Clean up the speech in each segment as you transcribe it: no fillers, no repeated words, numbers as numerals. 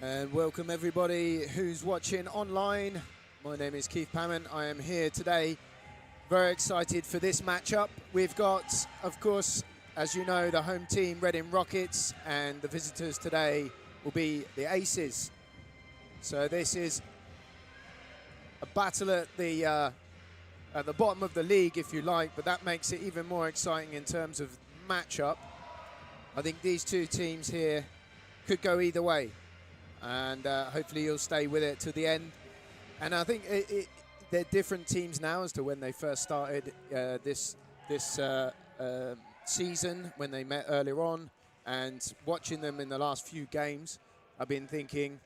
And welcome everybody who's watching online. My name is Keith Pammon. I am here today, very excited for this matchup. We've got, of course, as you know, the home team, Reading Rockets, and the visitors today will be the Aces. So this is a battle at the bottom of the league, if you like, but that makes it even more exciting in terms of matchup. I think these two teams here could go either way, and hopefully you'll stay with it to the end. And I think they're different teams now as to when they first started this season, when they met earlier on, and watching them in the last few games, I've been thinking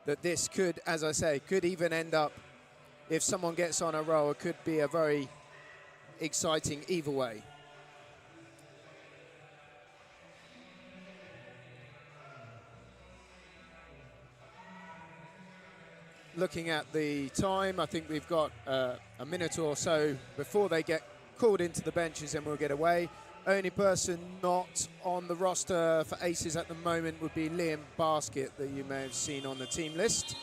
that this could, as I say, could even end up, if someone gets on a roll, it could be a very exciting either way. Looking at the time, I think we've got a minute or so before they get called into the benches and we'll get away. Only person not on the roster for Aces at the moment would be Liam Basket, that you may have seen on the team list.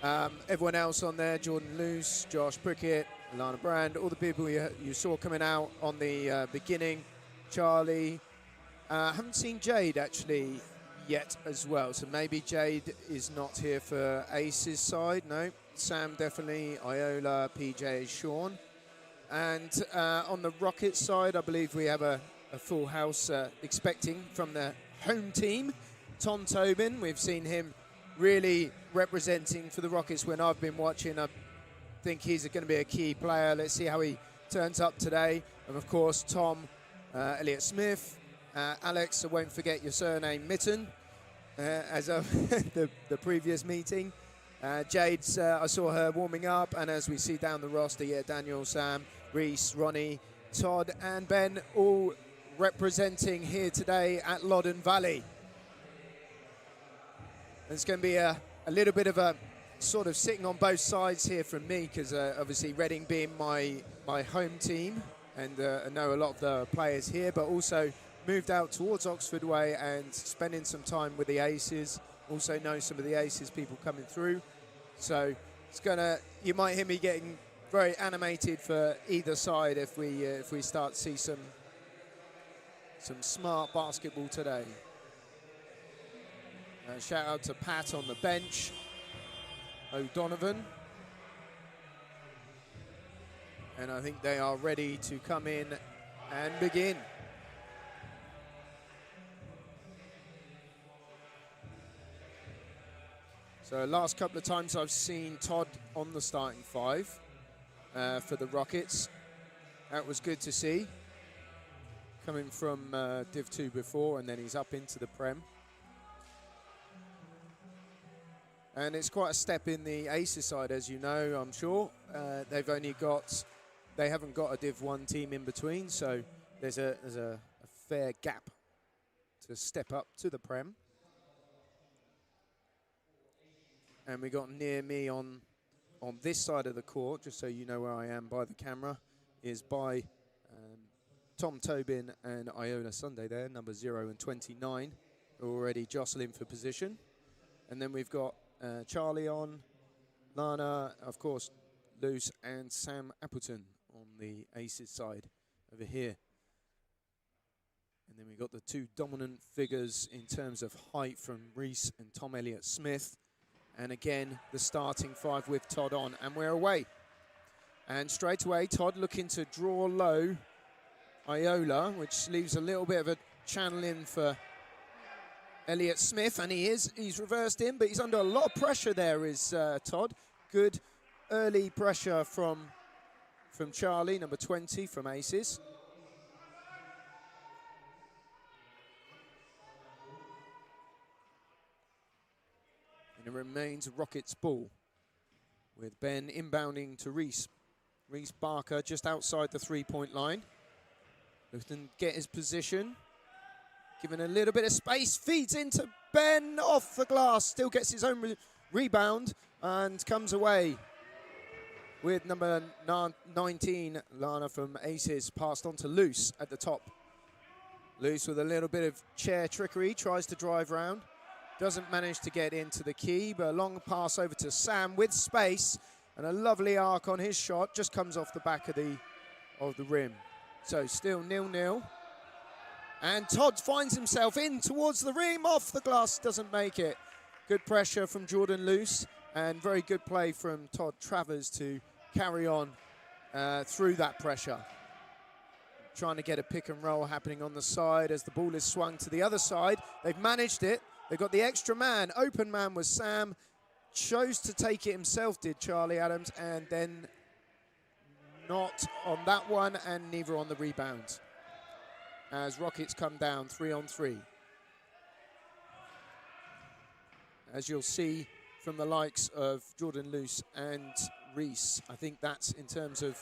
Everyone else on there, Jordan Luce, Josh Prickett, Alana Brand, all the people you saw coming out on the beginning. Charlie. Haven't seen Jade actually yet as well, so maybe Jade is not here for Aces side. No, Sam definitely, Iola, PJ, Sean. And on the Rockets side, I believe we have a full house expecting from the home team. Tom Tobin, we've seen him really representing for the Rockets when I've been watching. I think he's going to be a key player. Let's see how he turns up today. And of course, Tom, Elliott Smith, Alex, I won't forget your surname, Mitten, as of the previous meeting. Jade's, I saw her warming up, and as we see down the roster, yeah, Daniel, Sam, Reese, Ronnie, Todd, and Ben, all representing here today at Loddon Valley. It's going to be a little bit of a sort of sitting on both sides here from me, because obviously Reading being my home team, and I know a lot of the players here, but also moved out towards Oxford Way and spending some time with the Aces. Also know some of the Aces people coming through. So it's gonna, you might hear me getting very animated for either side if we start to see some smart basketball today. Shout out to Pat on the bench, O'Donovan. And I think they are ready to come in and begin. So last couple of times I've seen Todd on the starting five for the Rockets. That was good to see. Coming from Div 2 before, and then he's up into the Prem. And it's quite a step in the Aces side, as you know, I'm sure. They haven't got a Div 1 team in between, so there's a fair gap to step up to the Prem. And we got near me on this side of the court, just so you know where I am by the camera, is by Tom Tobin and Iola Sunday there, number 0 and 29, already jostling for position. And then we've got Charlie on, Lana, of course, Luce, and Sam Appleton on the Aces side over here. And then we've got the two dominant figures in terms of height from Reese and Tom Elliott Smith. And again, the starting five with Todd on, and we're away. And straight away, Todd looking to draw low Iola, which leaves a little bit of a channel in for Elliott Smith, and he's reversed in, but he's under a lot of pressure there, is Todd. Good early pressure from Charlie, number 20 from Aces. And it remains Rockets ball, with Ben inbounding to Reese. Reese Barker just outside the three-point line. Looking to get his position. Given a little bit of space, feeds into Ben off the glass. Still gets his own rebound and comes away with number 19, Lana from Aces, passed on to Luce at the top. Luce with a little bit of chair trickery, tries to drive round. Doesn't manage to get into the key, but a long pass over to Sam with space and a lovely arc on his shot. Just comes off the back of the rim. So still 0-0. And Todd finds himself in towards the rim, off the glass, doesn't make it. Good pressure from Jordan Luce and very good play from Todd Travers to carry on through that pressure. Trying to get a pick and roll happening on the side as the ball is swung to the other side. They've managed it. They've got the extra man. Open man was Sam. Chose to take it himself, did Charlie Adams, and then not on that one and neither on the rebound. As Rockets come down 3-on-3. As you'll see from the likes of Jordan Luce and Reese, I think that's in terms of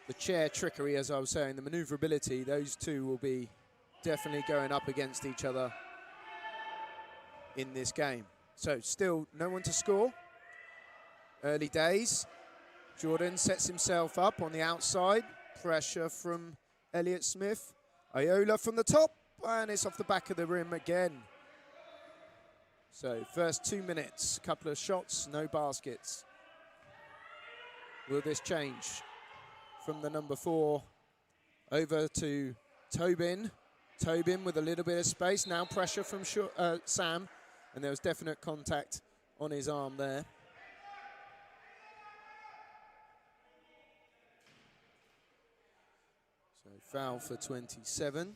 the chair trickery, as I was saying, the maneuverability, those two will be definitely going up against each other in this game. So still no one to score. Early days. Jordan sets himself up on the outside. Pressure from Elliott Smith. Iola from the top, and it's off the back of the rim again. So first 2 minutes, couple of shots, no baskets. Will this change? From the number 4 over to Tobin. Tobin with a little bit of space. Now pressure from Sam, and there was definite contact on his arm there. So foul for 27.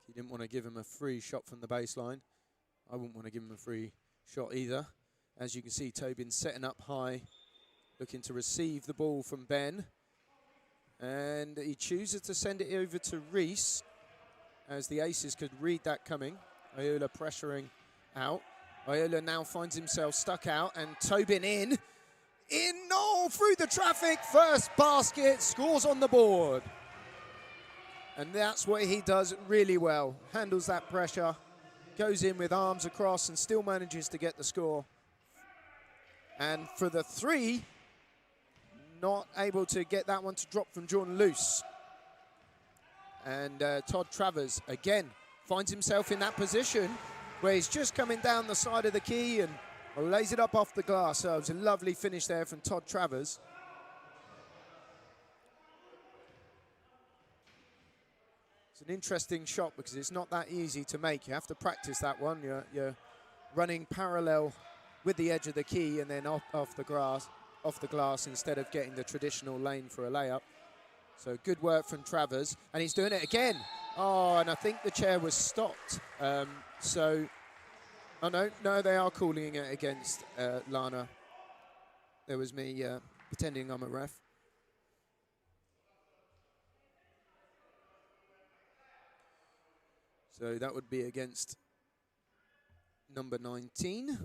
He didn't want to give him a free shot from the baseline. I wouldn't want to give him a free shot either. As you can see, Tobin setting up high, looking to receive the ball from Ben. And he chooses to send it over to Reese, as the Aces could read that coming. Iola pressuring out. Iola now finds himself stuck out, and Tobin in, through the traffic. First basket, scores on the board. And that's what he does really well. Handles that pressure, goes in with arms across, and still manages to get the score. And for the 3, not able to get that one to drop from Jordan Luce. And Todd Travers, again, finds himself in that position where he's just coming down the side of the key and lays it up off the glass. So it was a lovely finish there from Todd Travers. It's an interesting shot because it's not that easy to make. You have to practice that one. You're running parallel with the edge of the key and then off the glass instead of getting the traditional lane for a layup. So good work from Travers, and he's doing it again. Oh, and I think the chair was stopped. Oh no, they are calling it against Lana. There was me pretending I'm a ref. So that would be against number 19,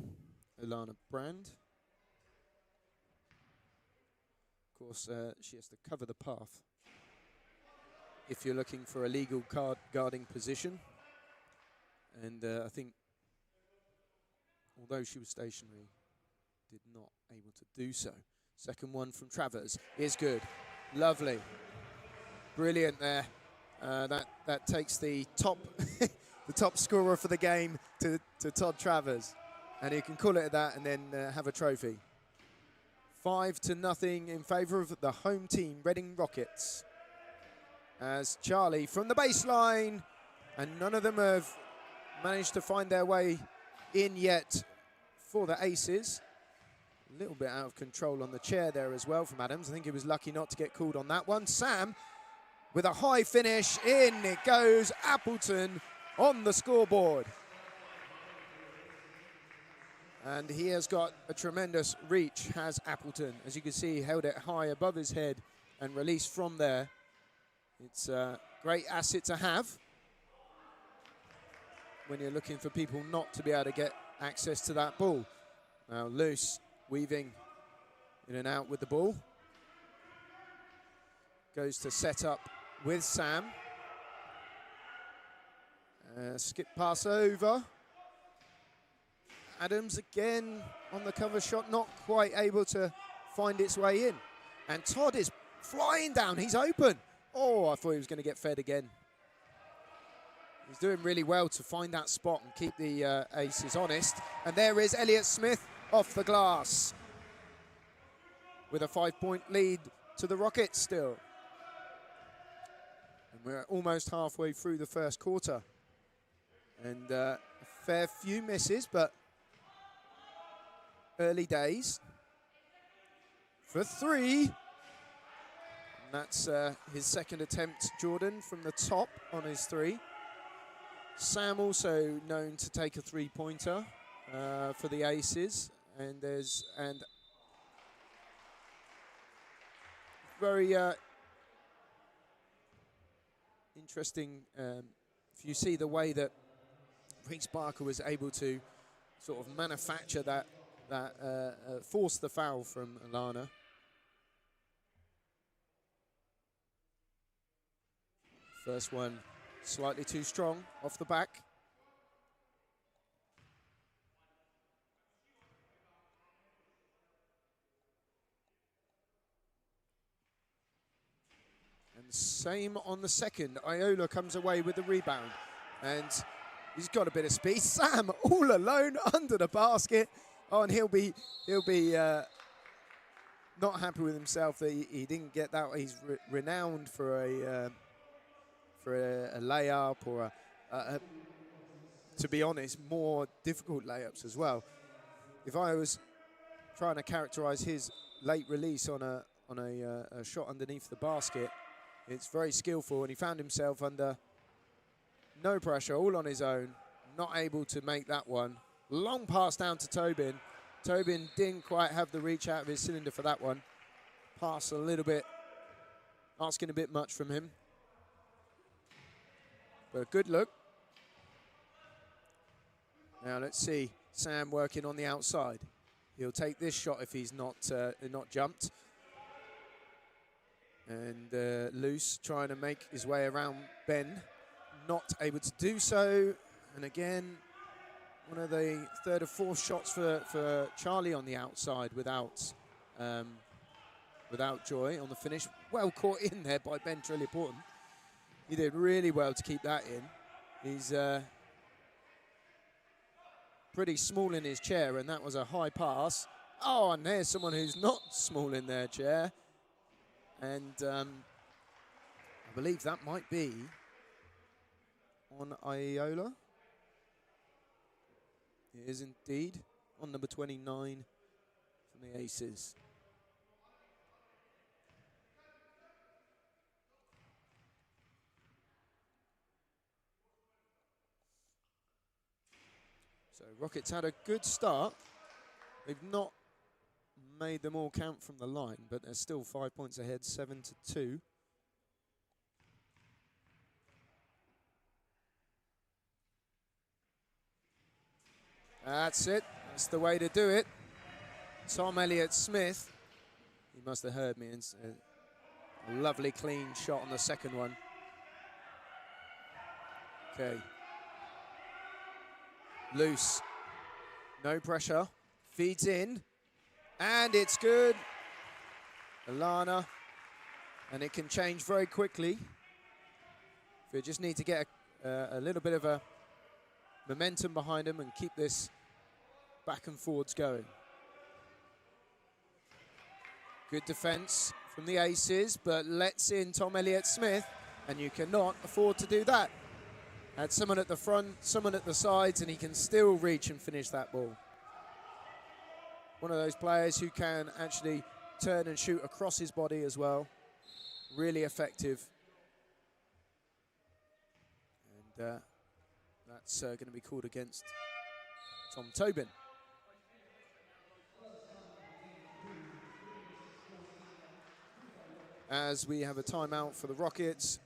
Alana Brand. Of course, she has to cover the path if you're looking for a legal guarding position. And I think, although she was stationary, did not able to do so. Second one from Travers is good. Lovely. Brilliant there. That takes the top the top scorer for the game to Todd Travers. And you can call it that and then have a trophy. 5-0 in favour of the home team, Reading Rockets. As Charlie from the baseline, and none of them have managed to find their way in yet for the Aces. A little bit out of control on the chair there as well from Adams. I think he was lucky not to get called on that one. Sam with a high finish, in it goes. Appleton on the scoreboard. And he has got a tremendous reach, has Appleton. As you can see, he held it high above his head and released from there. It's a great asset to have when you're looking for people not to be able to get access to that ball. Now Luce weaving in and out with the ball. Goes to set up with Sam. Skip pass over. Adams again on the cover shot, not quite able to find its way in. And Todd is flying down, he's open. Oh, I thought he was going to get fed again. He's doing really well to find that spot and keep the aces honest. And there is Elliott Smith off the glass with a 5-point lead to the Rockets still. And we're almost halfway through the first quarter. And a fair few misses, but early days. For three. And that's his second attempt, Jordan, from the top on his three. Sam also known to take a three-pointer for the aces. And very interesting if you see the way that Reece Barker was able to sort of manufacture that force the foul from Alana. First one slightly too strong off the back. And same on the second. Iola comes away with the rebound. And he's got a bit of speed. Sam all alone under the basket. Oh, and he'll be not happy with himself that he didn't get that. He's renowned for a layup or to be honest, more difficult layups as well. If I was trying to characterize his late release on a shot underneath the basket, it's very skillful, and he found himself under no pressure, all on his own, not able to make that one. Long pass down to Tobin. Tobin didn't quite have the reach out of his cylinder for that one. Pass a little bit, asking a bit much from him. But a good look. Now let's see Sam working on the outside. He'll take this shot if he's not jumped. And Loose trying to make his way around Ben. Not able to do so. And again, one of the third or fourth shots for Charlie on the outside without Joy on the finish. Well caught in there by Ben Trilliporton. He did really well to keep that in. He's pretty small in his chair, and that was a high pass. Oh, and there's someone who's not small in their chair. And I believe that might be on Iola. It is indeed on number 29 from the Aces. So Rockets had a good start. They've not made them all count from the line, but they're still 5 points ahead, 7-2. That's it. That's the way to do it. Tom Elliott Smith. He must have heard me. And a lovely clean shot on the second one. Okay. Loose. No pressure. Feeds in. And it's good. Alana. And it can change very quickly. We just need to get a little bit of a momentum behind him and keep this back and forwards going. Good defense from the Aces, but lets in Tom Elliott Smith, and you cannot afford to do that. Had someone at the front, someone at the sides, and he can still reach and finish that ball. One of those players who can actually turn and shoot across his body as well. Really effective. And that's going to be called against Tom Tobin. As we have a timeout for the Rockets.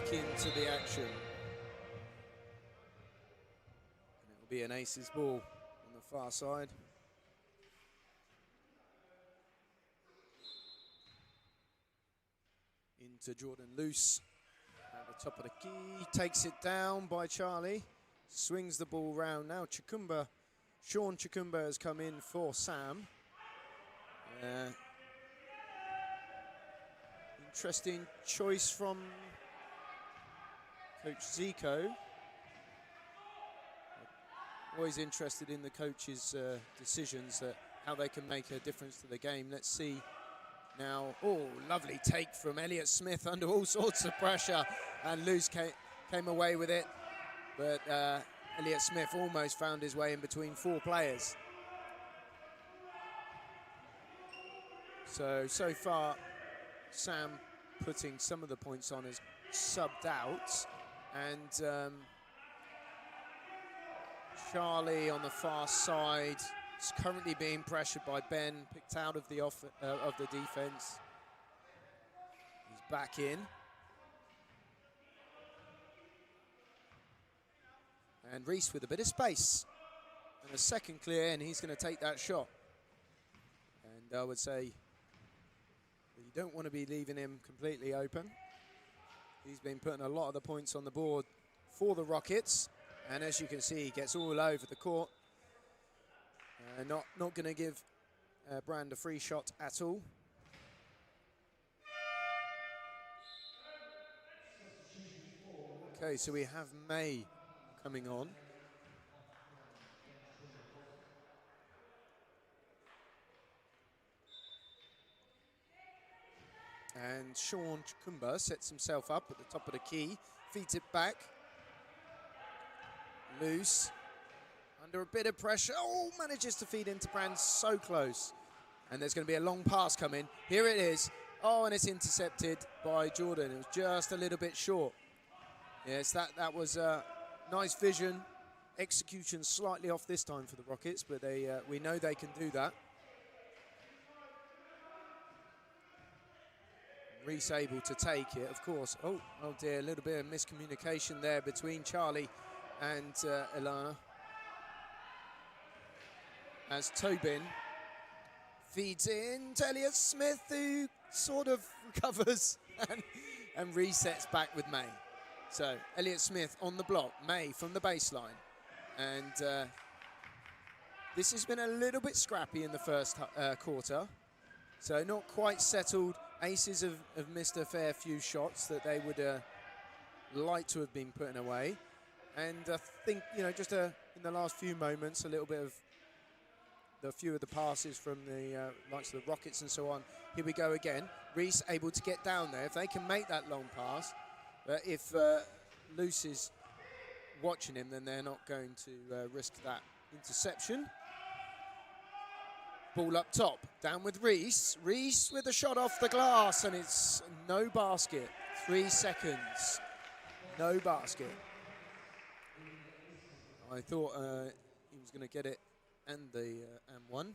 back into the action. And it will be an Aces ball on the far side. Into Jordan Loose at the top of the key, takes it down by Charlie, swings the ball round. Now Sean Chikumba has come in for Sam. Interesting choice from Coach Zico. Always interested in the coach's decisions, how they can make a difference to the game. Let's see now. Oh, lovely take from Elliott Smith under all sorts of pressure, and Luce came away with it. But Elliott Smith almost found his way in between 4 players. So far, Sam putting some of the points on as subbed out, and Charlie on the far side is currently being pressured by Ben, picked out of the defense. He's back in. And Reese with a bit of space. And a second clear, and he's going to take that shot. And I would say you don't want to be leaving him completely open. He's been putting a lot of the points on the board for the Rockets. And as you can see, he gets all over the court. Not going to give Brand a free shot at all. Okay, so we have May coming on. And Sean Chikumba sets himself up at the top of the key, feeds it back. Loose, under a bit of pressure. Oh, manages to feed into Brand, so close. And there's going to be a long pass coming. Here it is. Oh, and it's intercepted by Jordan. It was just a little bit short. Yes, that was nice vision. Execution slightly off this time for the Rockets, but we know they can do that. Reese able to take it, of course. Oh dear, a little bit of miscommunication there between Charlie and Ilana. As Tobin feeds in to Elliott Smith, who sort of recovers and resets back with May. So Elliott Smith on the block, May from the baseline. And this has been a little bit scrappy in the first quarter. So not quite settled. Aces have missed a fair few shots that they would like to have been putting away. And I think, just in the last few moments, a little bit of a few of the passes from the likes of the Rockets and so on. Here we go again. Reese able to get down there. If they can make that long pass, if Luce is watching him, then they're not going to risk that interception. Ball up top, down with Reese. Reese with a shot off the glass, and it's no basket. 3 seconds, no basket. I thought he was going to get it and one.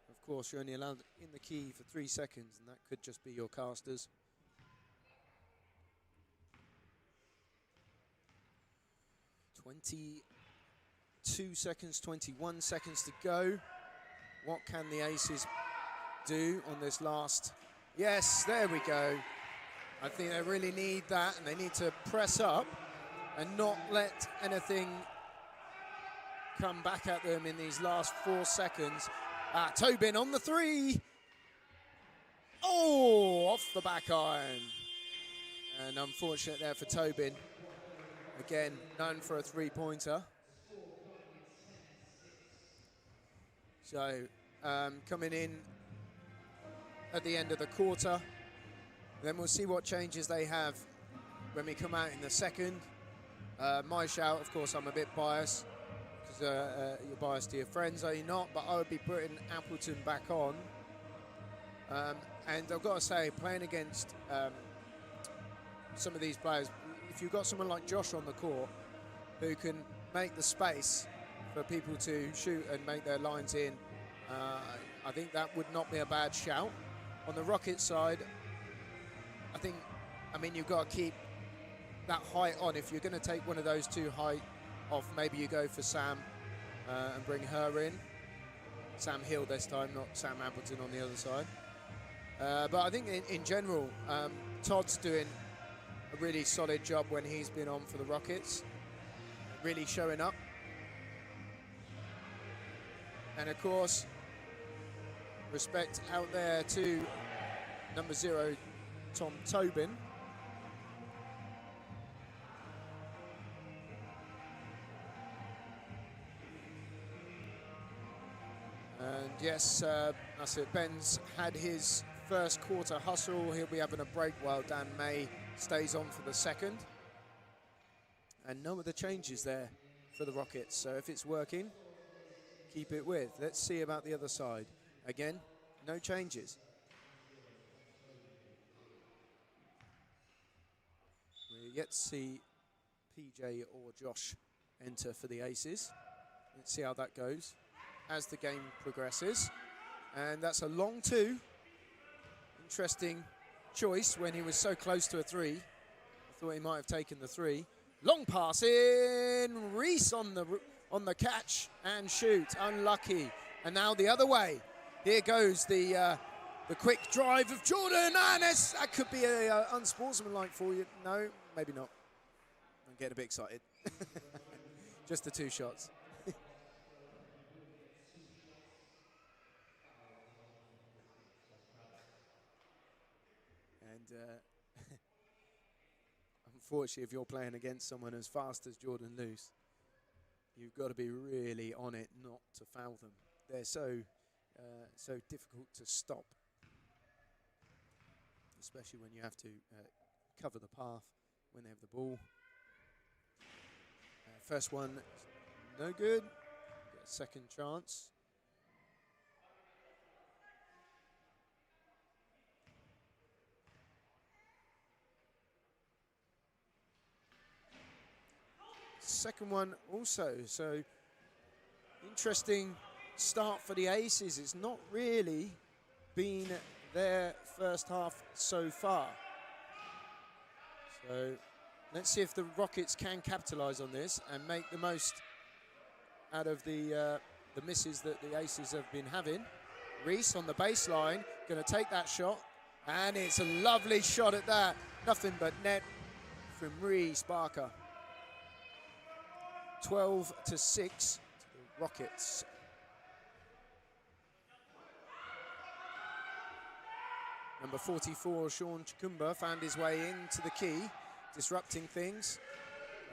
Of course, you're only allowed in the key for 3 seconds, and that could just be your casters. Two seconds, 21 seconds to go. What can the Aces do on this last? Yes, there we go. I think they really need that, and they need to press up and not let anything come back at them in these last 4 seconds. Tobin on the 3. Oh, off the back iron. And unfortunate there for Tobin. Again, known for a 3-pointer. So coming in at the end of the quarter. Then we'll see what changes they have when we come out in the second. My shout, of course, I'm a bit biased, because you're biased to your friends, are you not? But I would be putting Appleton back on. And I've got to say, playing against some of these players, if you've got someone like Josh on the court who can make the space for people to shoot and make their lines in, I think that would not be a bad shout. On the Rocket side, I mean, you've got to keep that height on. If you're going to take one of those two height off, maybe you go for Sam and bring her in. Sam Hill this time, not Sam Appleton on the other side. But I think in general, Todd's doing a really solid job when he's been on for the Rockets. Really showing up. And of course, respect out there to number 0, Tom Tobin. And yes, that's it. Ben's had his first quarter hustle. He'll be having a break while Dan May stays on for the second. And no other changes there for the Rockets. So if it's working, keep it with. Let's see about the other side. Again, no changes. We're yet to see PJ or Josh enter for the Aces. Let's see how that goes as the game progresses. And that's a long 2. Interesting choice when he was so close to a 3. I thought he might have taken the 3. Long pass in, Reese on the catch and shoot, unlucky. And now the other way. Here goes the quick drive of Jordan, and that could be a unsportsmanlike for you. No, maybe not. I'm getting a bit excited. Just the 2 shots. And unfortunately, if you're playing against someone as fast as Jordan Luce, you've got to be really on it not to foul them. They're so difficult to stop, especially when you have to cover the path when they have the ball. First one, no good. Get a second chance. Second one also, so interesting start for the Aces. It's not really been their first half so far. So let's see if the Rockets can capitalise on this and make the most out of the misses that the Aces have been having. Reese on the baseline, going to take that shot, and it's a lovely shot at that. Nothing but net from Reese Barker. 12-6 to the Rockets. Number 44, Sean Chikumba, found his way into the key, disrupting things.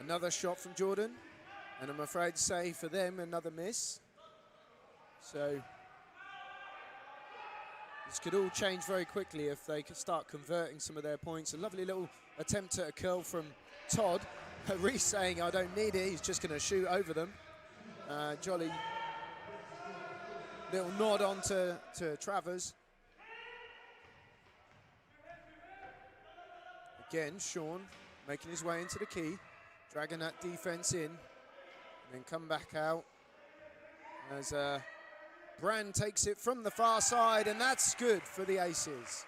Another shot from Jordan, and I'm afraid to say for them, another miss. So this could all change very quickly if they could start converting some of their points. A lovely little attempt at a curl from Todd. Reese saying, I don't need it, he's just going to shoot over them. Jolly little nod on to Travers. Again, Sean making his way into the key, dragging that defense in, and then come back out as Brand takes it from the far side, and that's good for the Aces.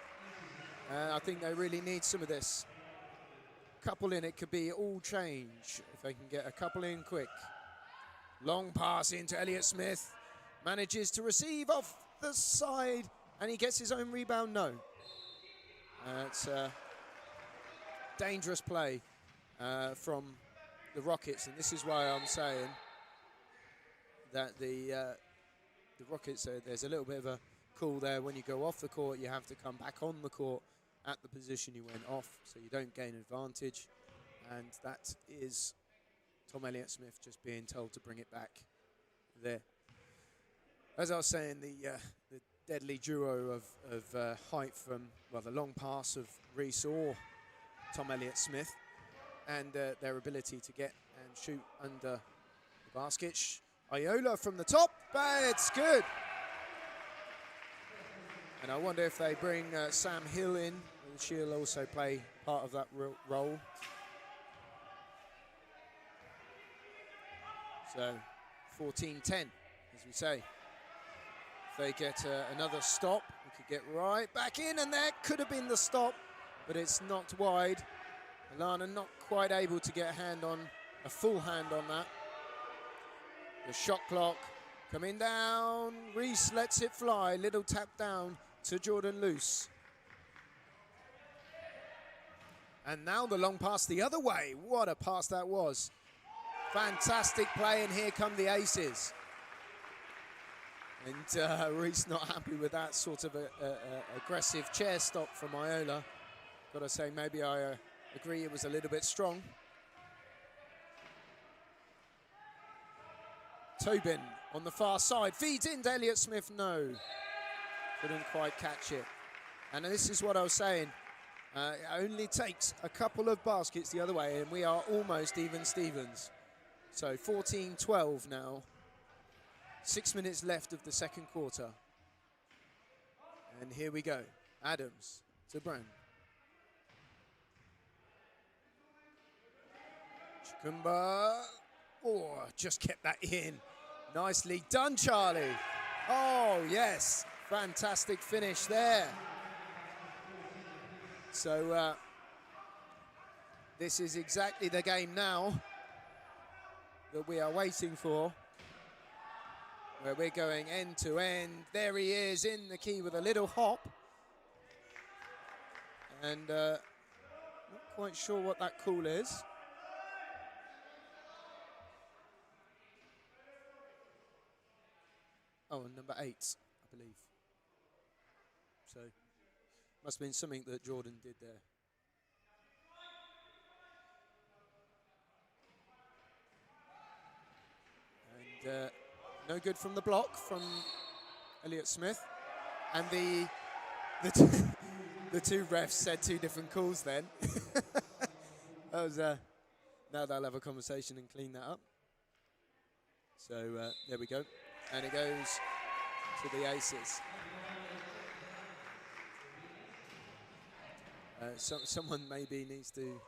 I think they really need some of this. Couple in, it could be all change if they can get a couple in quick. Long pass into Elliott Smith, manages to receive off the side, and he gets his own rebound. No, it's a dangerous play from the Rockets, and this is why I'm saying that the Rockets, there's a little bit of a call there. When you go off the court, you have to come back on the court at the position you went off, so you don't gain advantage. And that is Tom Elliott Smith just being told to bring it back there. As I was saying, the deadly duo of height from, well, the long pass of Reese or Tom Elliott Smith, and their ability to get and shoot under the basket. Iola from the top, but it's good. And I wonder if they bring Sam Hill in, and she'll also play part of that role. So 14-10, as we say. If they get another stop, we could get right back in, and that could have been the stop but it's knocked wide. Alana not quite able to get a full hand on that. The shot clock coming down. Reese lets it fly. Little tap down to Jordan Luce. And now the long pass the other way. What a pass that was. Fantastic play, and here come the aces. And Reese not happy with that sort of aggressive chair stop from Iola. Got to say, maybe I agree it was a little bit strong. Tobin on the far side, feeds into Elliott Smith, no. Couldn't quite catch it. And this is what I was saying. It only takes a couple of baskets the other way and we are almost even Stevens. So 14-12 now. 6 minutes left of the second quarter. And here we go. Adams to Brown. Chikumba. Oh, just kept that in. Nicely done, Charlie. Oh, yes. Fantastic finish there. So this is exactly the game now that we are waiting for, where we're going end to end. There he is in the key with a little hop. And not quite sure what that call is. Oh, number 8, I believe. So must have been something that Jordan did there. And no good from the block from Elliott Smith. And the two refs said two different calls then. That was now they'll have a conversation and clean that up. So there we go. And it goes to the aces. Someone maybe needs to...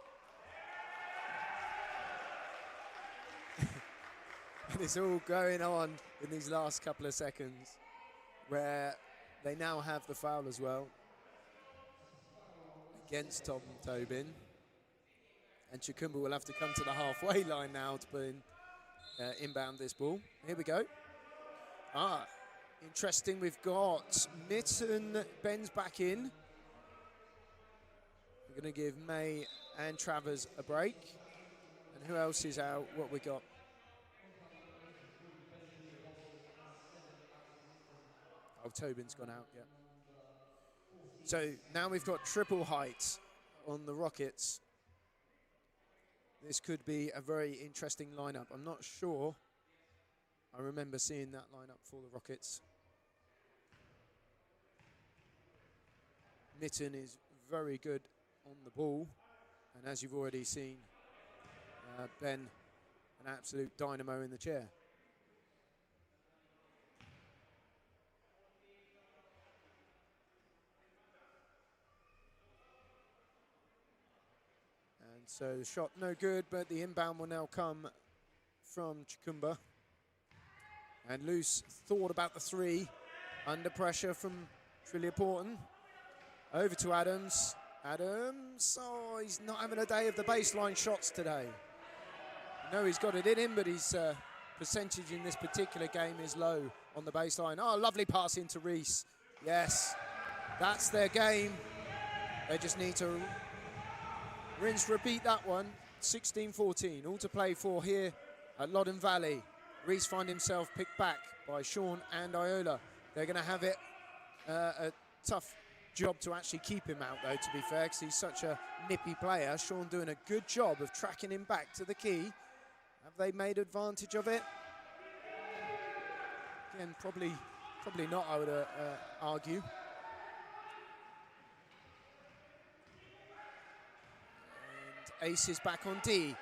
And it's all going on in these last couple of seconds, where they now have the foul as well against Tom Tobin. And Chikumba will have to come to the halfway line now to put in, inbound this ball. Here we go. Interesting. We've got Mitten bends back in. We're going to give May and Travers a break. And who else is out? What we got? Oh, Tobin's gone out, yeah. So now we've got triple height on the Rockets. This could be a very interesting lineup. I'm not sure. I remember seeing that lineup for the Rockets. Mitten is very good on the ball. And as you've already seen, Ben, an absolute dynamo in the chair. And so the shot no good, but the inbound will now come from Chikumba. And Luce thought about the three. Under pressure from Trillia Porton. Over to Adams. Adams, oh, he's not having a day of the baseline shots today. No, he's got it in him, but his percentage in this particular game is low on the baseline. Oh, lovely pass into Reese. Yes, that's their game. They just need to rinse, repeat that one. 16-14, all to play for here at Loddon Valley. Reese finds himself picked back by Sean and Iola. They're going to have it a tough job to actually keep him out, though, to be fair, because he's such a nippy player. Sean doing a good job of tracking him back to the key. Have they made advantage of it? Again, probably not, I would argue. And Ace is back on D.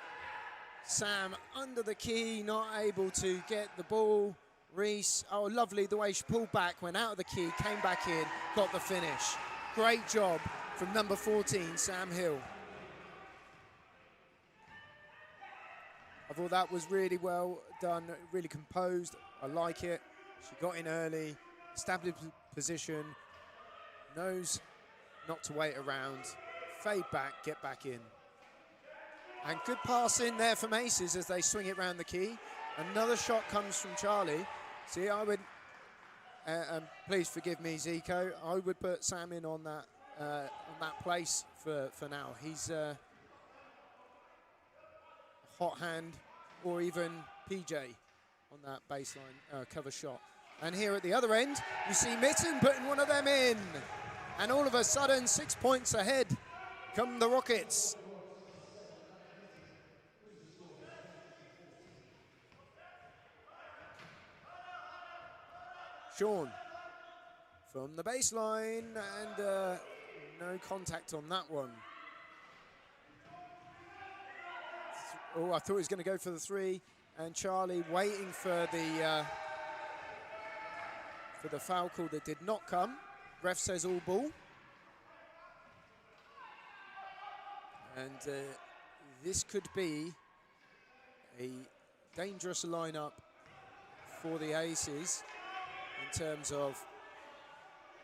Sam under the key, not able to get the ball. Reese, oh, lovely the way she pulled back, went out of the key, came back in, got the finish. Great job from number 14, Sam Hill. I thought that was really well done, really composed. I like it. She got in early, established position, knows not to wait around, fade back, get back in. And good pass in there from Aces as they swing it round the key. Another shot comes from Charlie. See, I would, and please forgive me, Zico, I would put Sam in on that place for now. He's hot hand, or even PJ on that baseline cover shot. And here at the other end, you see Mitten putting one of them in. And all of a sudden, 6 points ahead come the Rockets. Sean from the baseline, and no contact on that one. Oh, I thought he was going to go for the three, and Charlie waiting for the foul call that did not come. Ref says all ball. And this could be a dangerous lineup for the Aces in terms of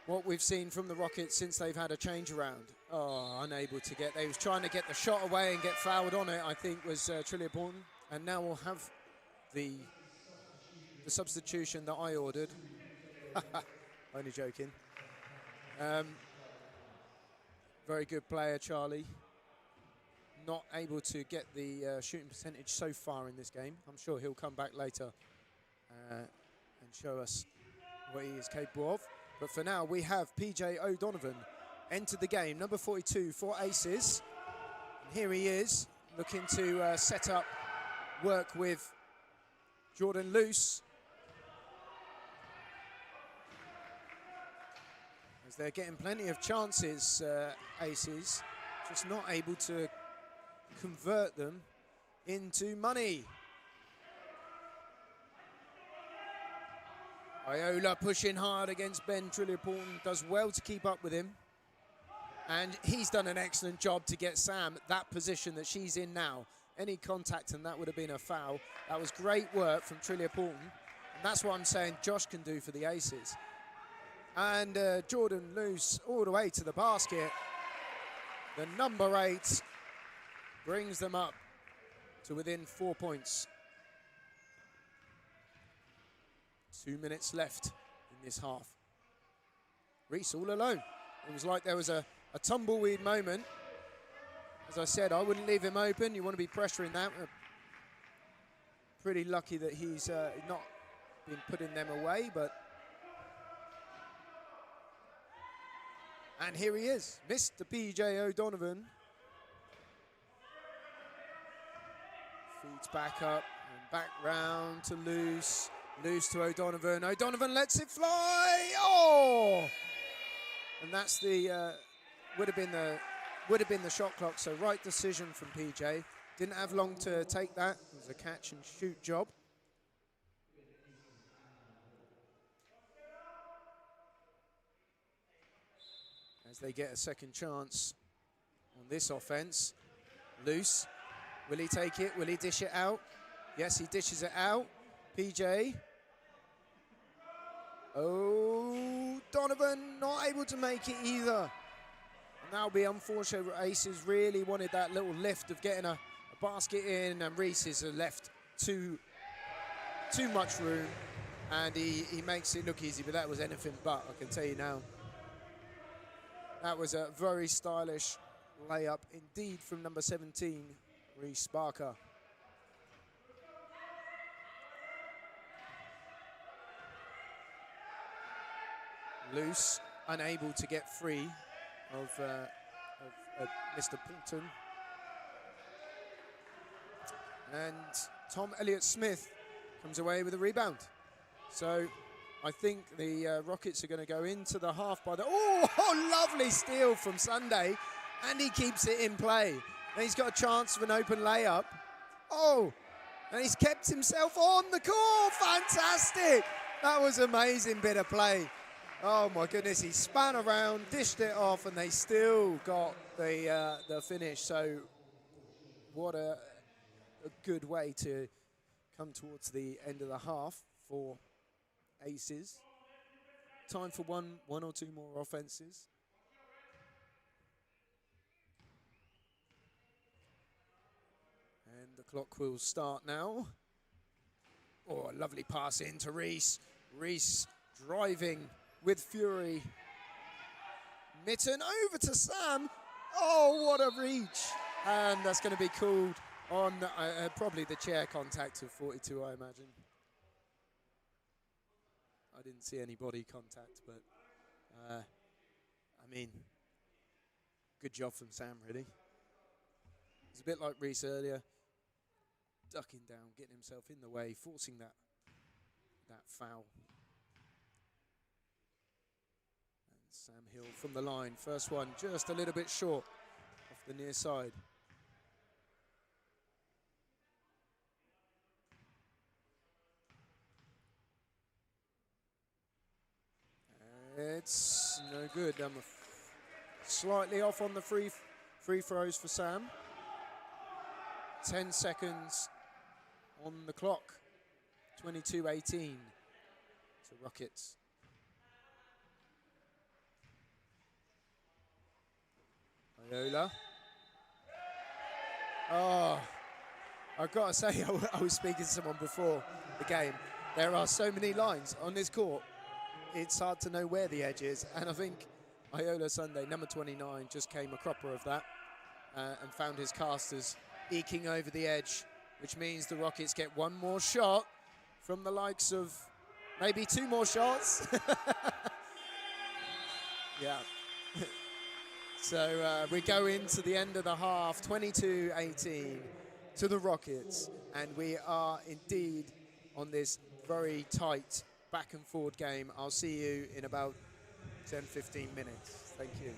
what we've seen from the Rockets since they've had a change around. Oh, unable to get, they was trying to get the shot away and get fouled on it, I think was Trillia Porton. And now we'll have the substitution that I ordered. Only joking. Very good player, Charlie. Not able to get the shooting percentage so far in this game. I'm sure he'll come back later and show us what he is capable of. But for now, we have PJ O'Donovan entered the game, number 42 for Aces. And here he is, looking to set up work with Jordan Luce. As they're getting plenty of chances, Aces, just not able to convert them into money. Iola pushing hard against Ben Trillia Porton, does well to keep up with him. And he's done an excellent job to get Sam that position that she's in now. Any contact and that would have been a foul. That was great work from Trillia Porton. And that's what I'm saying Josh can do for the Aces. And Jordan Luce all the way to the basket. The number 8 brings them up to within 4 points. 2 minutes left in this half. Reese all alone. It was like there was a tumbleweed moment. As I said, I wouldn't leave him open. You want to be pressuring that. Pretty lucky that he's not been putting them away, but... And here he is, Mr. PJ O'Donovan. Feeds back up and back round to Luce. Luce to O'Donovan. O'Donovan lets it fly. Oh! And that's the would have been the shot clock. So right decision from PJ. Didn't have long to take that. It was a catch and shoot job. As they get a second chance on this offense. Luce. Will he take it? Will he dish it out? Yes, he dishes it out. PJ. Oh, Donovan not able to make it either. And that'll be unfortunate. Aces really wanted that little lift of getting a basket in, and Reese is left too much room, and he makes it look easy, but that was anything but, I can tell you now. That was a very stylish layup indeed from number 17, Reese Barker. Luce, unable to get free of Mr. Porton. And Tom Elliott-Smith comes away with a rebound. So I think the Rockets are going to go into the half by the... Oh, lovely steal from Sunday. And he keeps it in play. And he's got a chance of an open layup. Oh, and he's kept himself on the court. Fantastic. That was an amazing bit of play. Oh my goodness, he span around, dished it off, and they still got the finish. So what a good way to come towards the end of the half for Aces. Time for one or two more offenses. And the clock will start now. Oh, a lovely pass into Reese. Reese driving with fury. Mitten over to Sam. Oh, what a reach. And that's going to be called on probably the chair contact of 42, I imagine. I didn't see any body contact, but I mean, good job from Sam, really. It's a bit like Reese earlier, ducking down, getting himself in the way, forcing that foul. And Sam Hill from the line, first one just a little bit short off the near side. It's no good. Slightly off on the free throws for Sam. 10 seconds on the clock. 22-18 to Rockets. Iola. Oh, I've got to say, I was speaking to someone before the game. There are so many lines on this court. It's hard to know where the edge is. And I think Iola Sunday, number 29, just came a cropper of that and found his casters eking over the edge, which means the Rockets get one more shot from the likes of maybe two more shots. Yeah. So we go into the end of the half, 22-18 to the Rockets, and we are indeed on this very tight back and forward game. I'll see you in about 10-15 minutes. Thank you.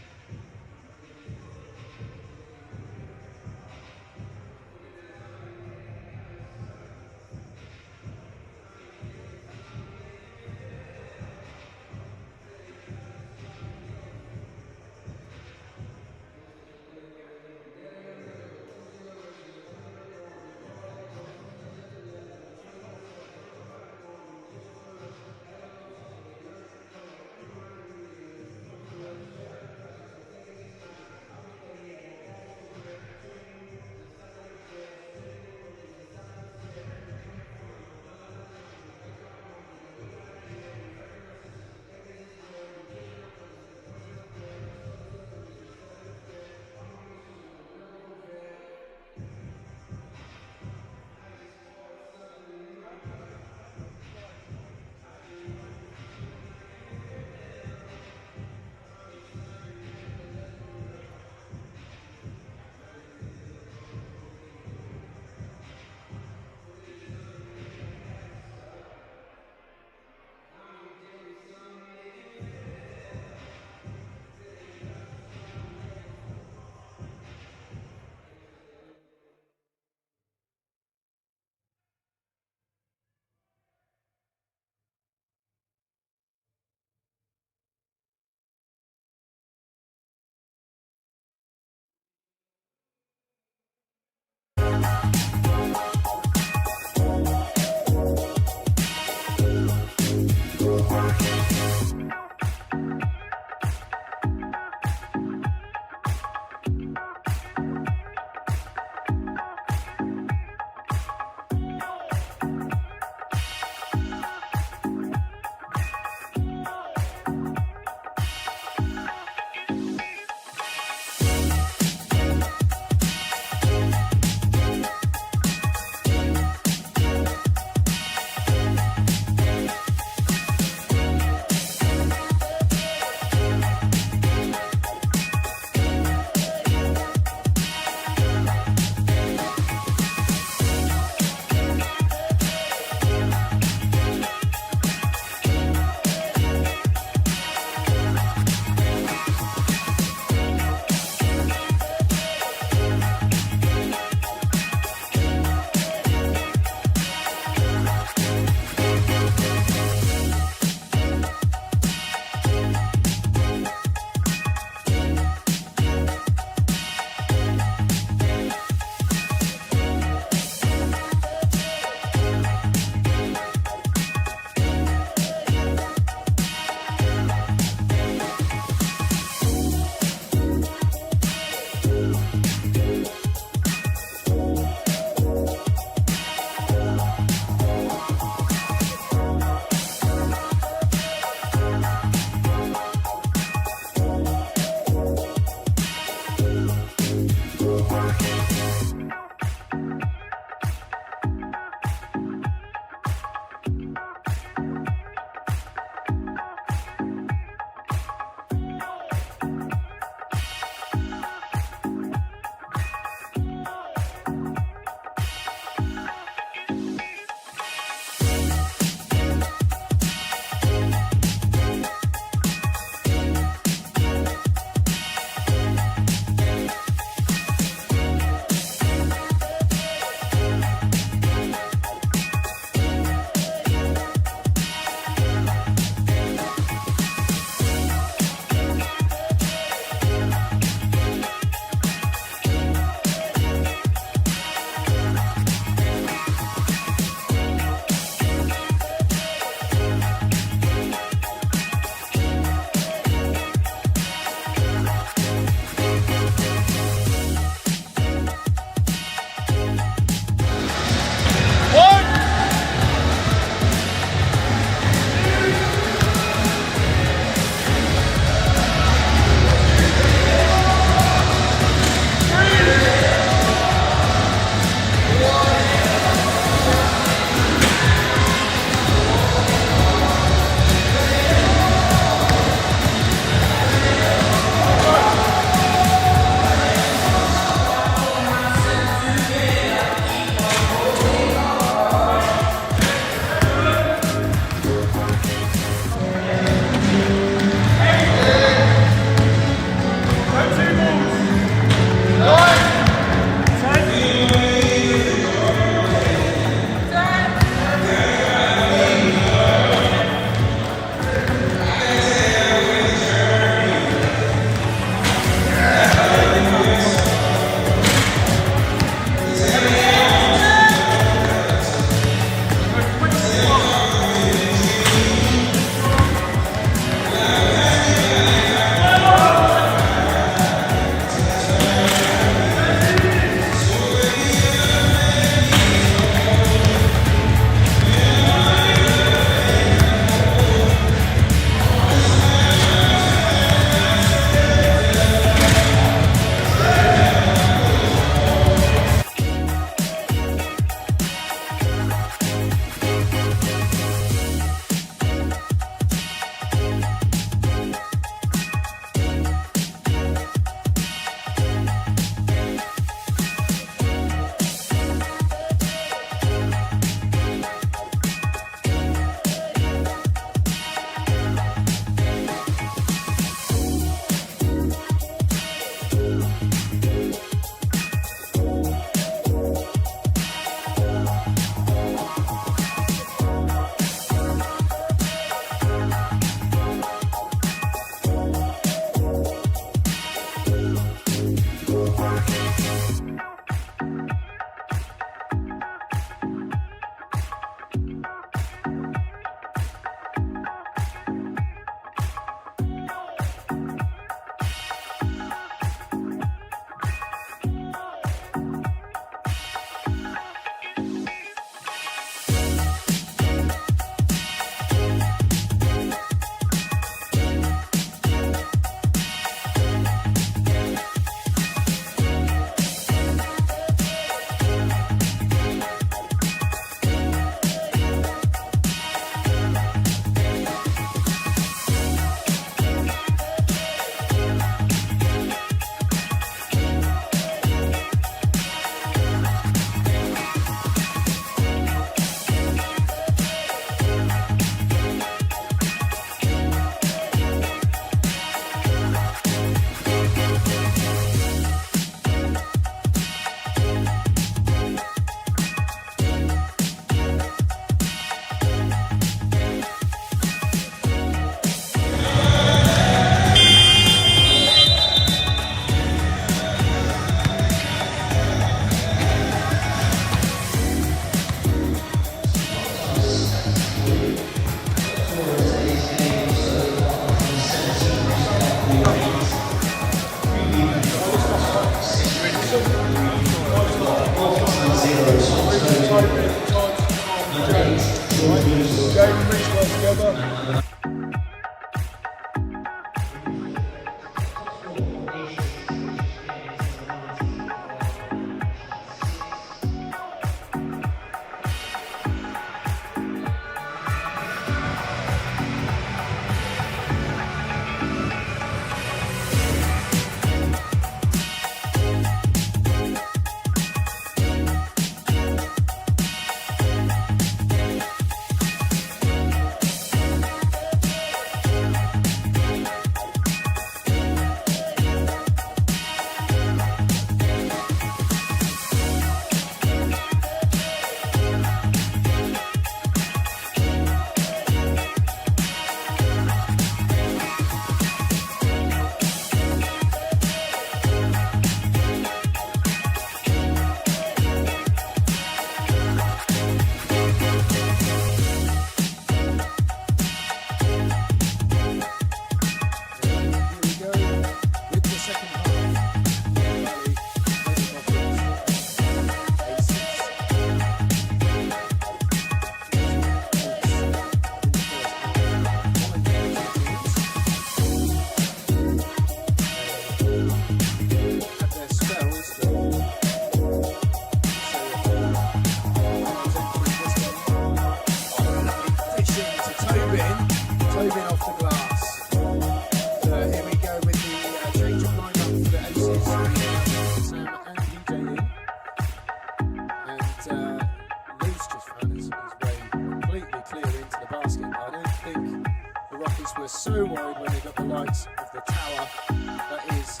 when they've got the likes of the tower that is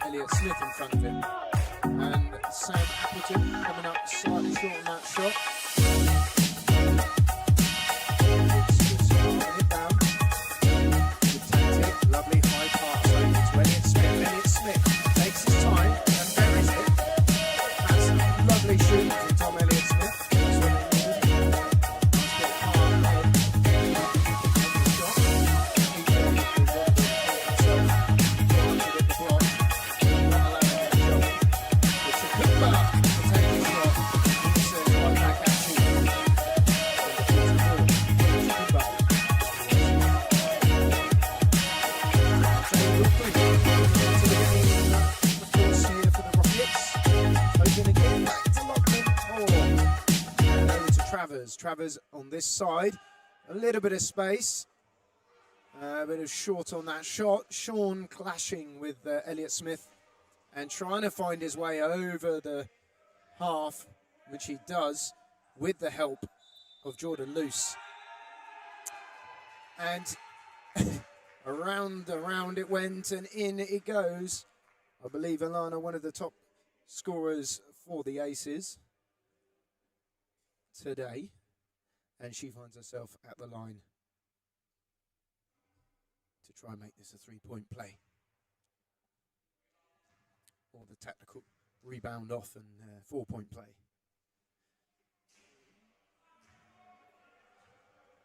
Elliott Smith in front of him. And Sam Appleton coming up slightly short on that shot. Lovely high pass over to Elliott Smith. Elliott Smith takes his time and buries it. That's lovely shooting from Tom Elliott Smith. Travers on this side, a little bit of space, a bit of short on that shot. Sean clashing with Elliott Smith and trying to find his way over the half, which he does with the help of Jordan Luce. And around it went and in it goes. I believe Alana, one of the top scorers for the Aces today. And she finds herself at the line to try and make this a three-point play. Or the tactical rebound off and four-point play.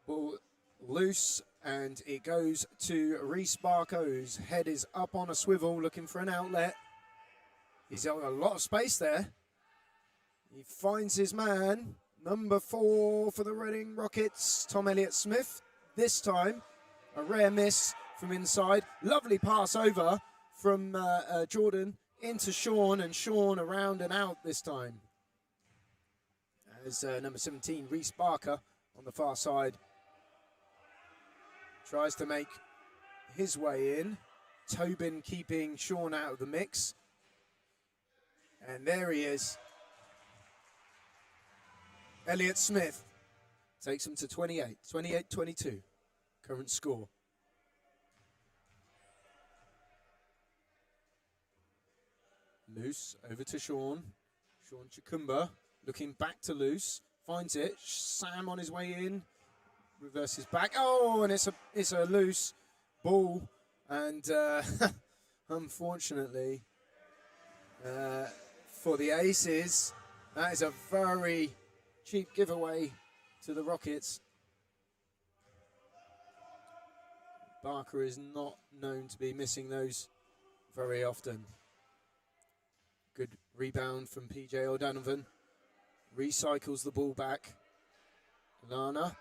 Ball loose and it goes to Reece Barco's head is up on a swivel looking for an outlet. He's got a lot of space there. He finds his man. Number 4 for the Reading Rockets, Tom Elliott Smith. This time, a rare miss from inside. Lovely pass over from Jordan into Sean, and Sean around and out this time. As number 17, Reece Barker, on the far side, tries to make his way in. Tobin keeping Sean out of the mix. And there he is. Elliott Smith takes him to 28-22, current score. Luce over to Sean. Sean Chikumba looking back to Luce, finds it. Sam on his way in, reverses back. Oh, and it's a loose ball, and unfortunately for the Aces, that is a very cheap giveaway to the Rockets. Barker is not known to be missing those very often. Good rebound from PJ O'Donovan. Recycles the ball back. Lana.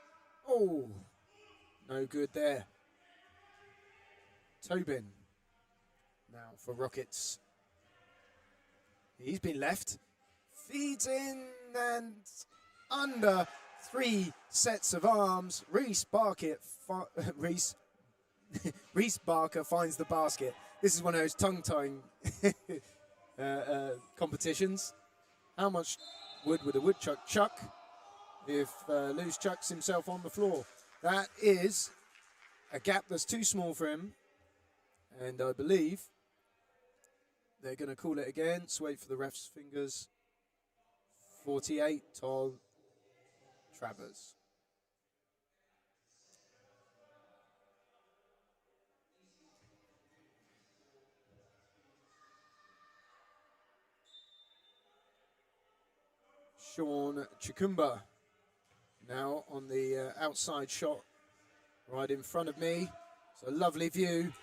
Oh, no good there. Tobin. Now for Rockets. He's been left. Feeds in and under 3 sets of arms. Reece Barker finds the basket. This is one of those tongue-tying competitions. How much wood would a woodchuck chuck if Luce chucks himself on the floor? That is a gap that's too small for him. And I believe they're going to call it again. Let's wait for the ref's fingers. 48, Toll Travers. Sean Chikumba now on the outside shot right in front of me. It's a lovely view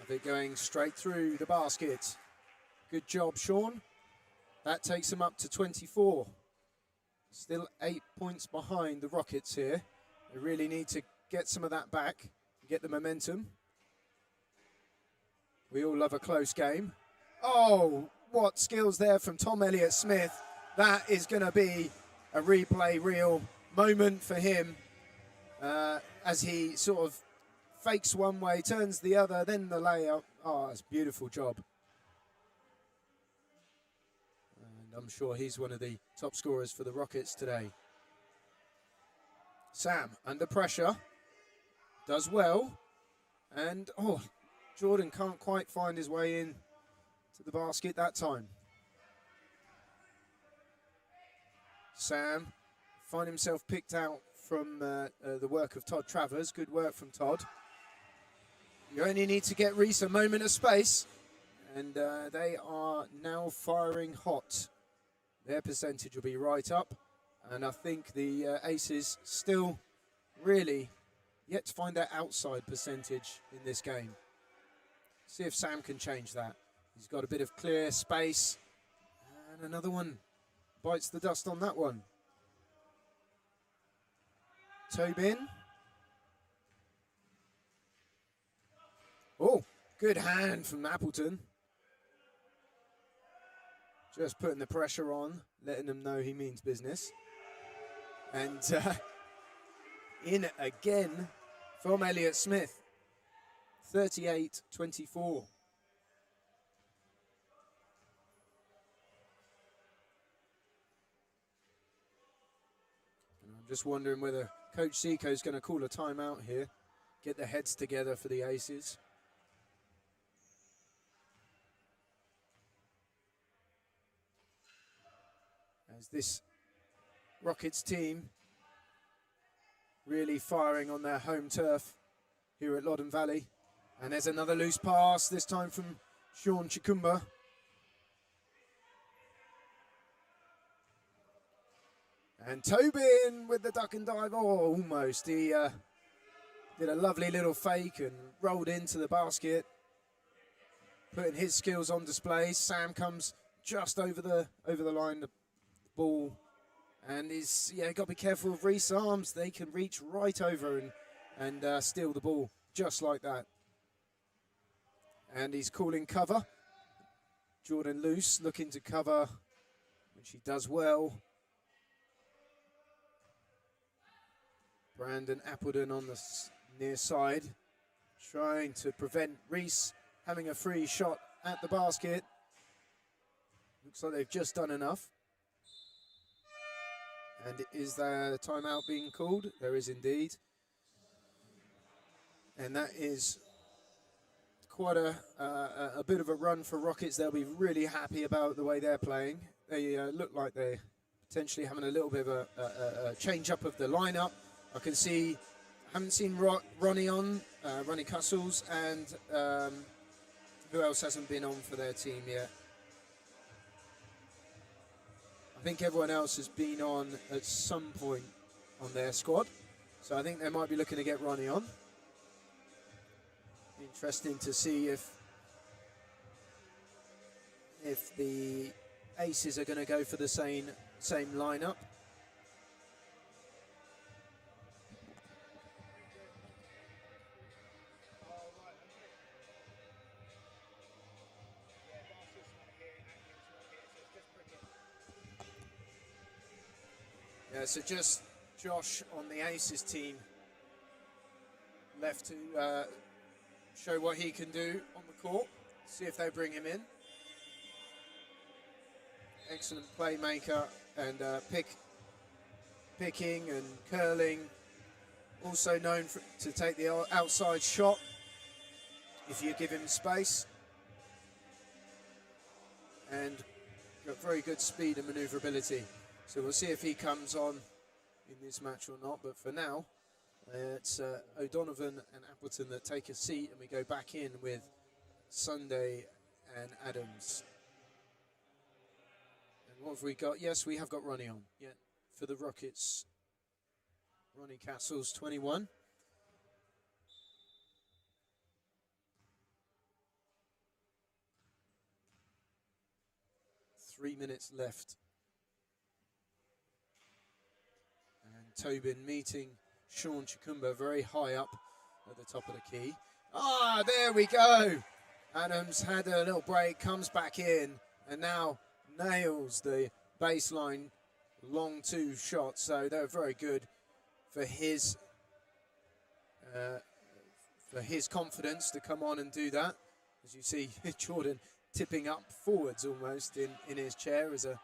of it going straight through the basket. Good job, Sean. That takes him up to 24. Still 8 points behind the Rockets here. They really need to get some of that back, get the momentum. We all love a close game. Oh, what skills there from Tom Elliott Smith. That is going to be a replay reel moment for him as he sort of fakes one way, turns the other, then the layup. Oh, it's a beautiful job. I'm sure he's one of the top scorers for the Rockets today. Sam, under pressure, does well. And, oh, Jordan can't quite find his way in to the basket that time. Sam find himself picked out from the work of Todd Travers. Good work from Todd. You only need to get Reese a moment of space. And they are now firing hot. Their percentage will be right up. And I think the Aces still really yet to find their outside percentage in this game. See if Sam can change that. He's got a bit of clear space. And another one bites the dust on that one. Tobin. Oh, good hand from Appleton. Just putting the pressure on, letting them know he means business. And in again from Elliott Smith. 38-24. And I'm just wondering whether Coach Seco is going to call a timeout here, get the heads together for the Aces. As this Rockets team really firing on their home turf here at Loddon Valley. And there's another loose pass, this time from Sean Chikumba. And Tobin with the duck and dive. Oh, almost. He did a lovely little fake and rolled into the basket, putting his skills on display. Sam comes just over the line, the ball, and is got to be careful of Reese arms. They can reach right over and steal the ball just like that. And he's calling cover. Jordan Luce looking to cover, which he does well. Brandon Appleton on the near side, trying to prevent Reese having a free shot at the basket. Looks like they've just done enough. And is there a timeout being called? There is indeed. And that is quite a bit of a run for Rockets. They'll be really happy about the way they're playing. They look like they're potentially having a little bit of a change up of the lineup. I can see, haven't seen Ronnie on, Ronnie Cussels, and who else hasn't been on for their team yet? I think everyone else has been on at some point on their squad. So I think they might be looking to get Ronnie on. Interesting to see if the Aces are going to go for the same lineup. Yeah, so just Josh on the Aces team left to show what he can do on the court. See if they bring him in. Excellent playmaker and picking and curling. Also known to take the outside shot if you give him space. And got very good speed and maneuverability. So we'll see if he comes on in this match or not. But for now, it's O'Donovan and Appleton that take a seat, and we go back in with Sunday and Adams. And what have we got? Yes, we have got Ronnie on. Yeah, for the Rockets. Ronnie Castles, 21. Three minutes left. Tobin meeting Sean Chikumba very high up at the top of the key. Ah, there we go. Adams had a little break, comes back in, and now nails the baseline long two shots. So they're very good for his confidence to come on and do that. As you see, Jordan tipping up forwards almost in his chair as a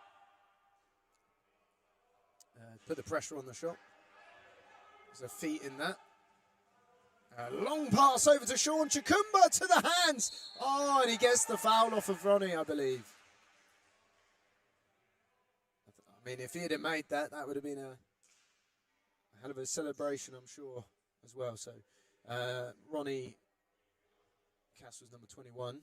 put the pressure on the shot. There's a feet in that. A long pass over to Sean Chakumba to the hands. Oh, and he gets the foul off of Ronnie, I believe. I mean, if he'd have made that, that would have been a hell of a celebration, I'm sure, as well. So, Ronnie Castle's number 21.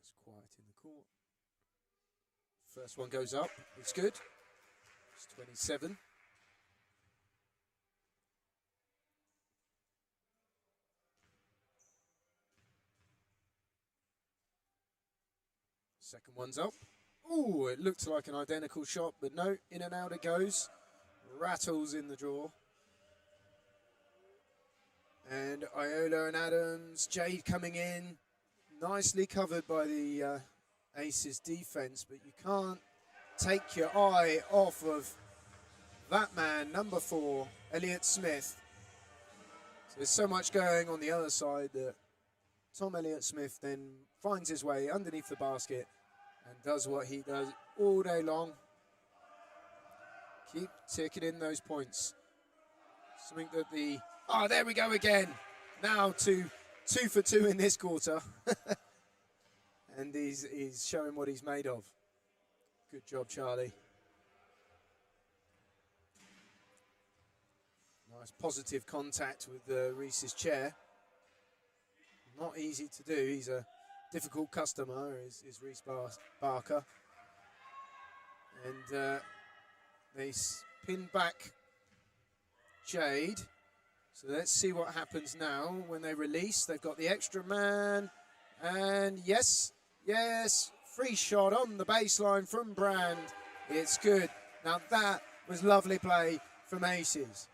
It's quiet in the court. First one goes up. It's good. It's 27. Second one's up. Ooh, it looked like an identical shot, but no, in and out it goes. Rattles in the draw. And Iola and Adams, Jade coming in. Nicely covered by the Aces defense, but you can't take your eye off of that man, number 4, Elliott Smith. So there's so much going on the other side that Tom Elliott Smith then finds his way underneath the basket and does what he does all day long. Keep ticking in those points. Something that the... Oh, there we go again. Now to 2 for 2 in this quarter. And he's showing what he's made of. Good job, Charlie. Nice positive contact with Reese's chair. Not easy to do. He's a difficult customer, is Reese Barker. And they pin back Jade. So let's see what happens now when they release. They've got the extra man. And yes, free shot on the baseline from Brand. It's good. Now that was lovely play from Aces.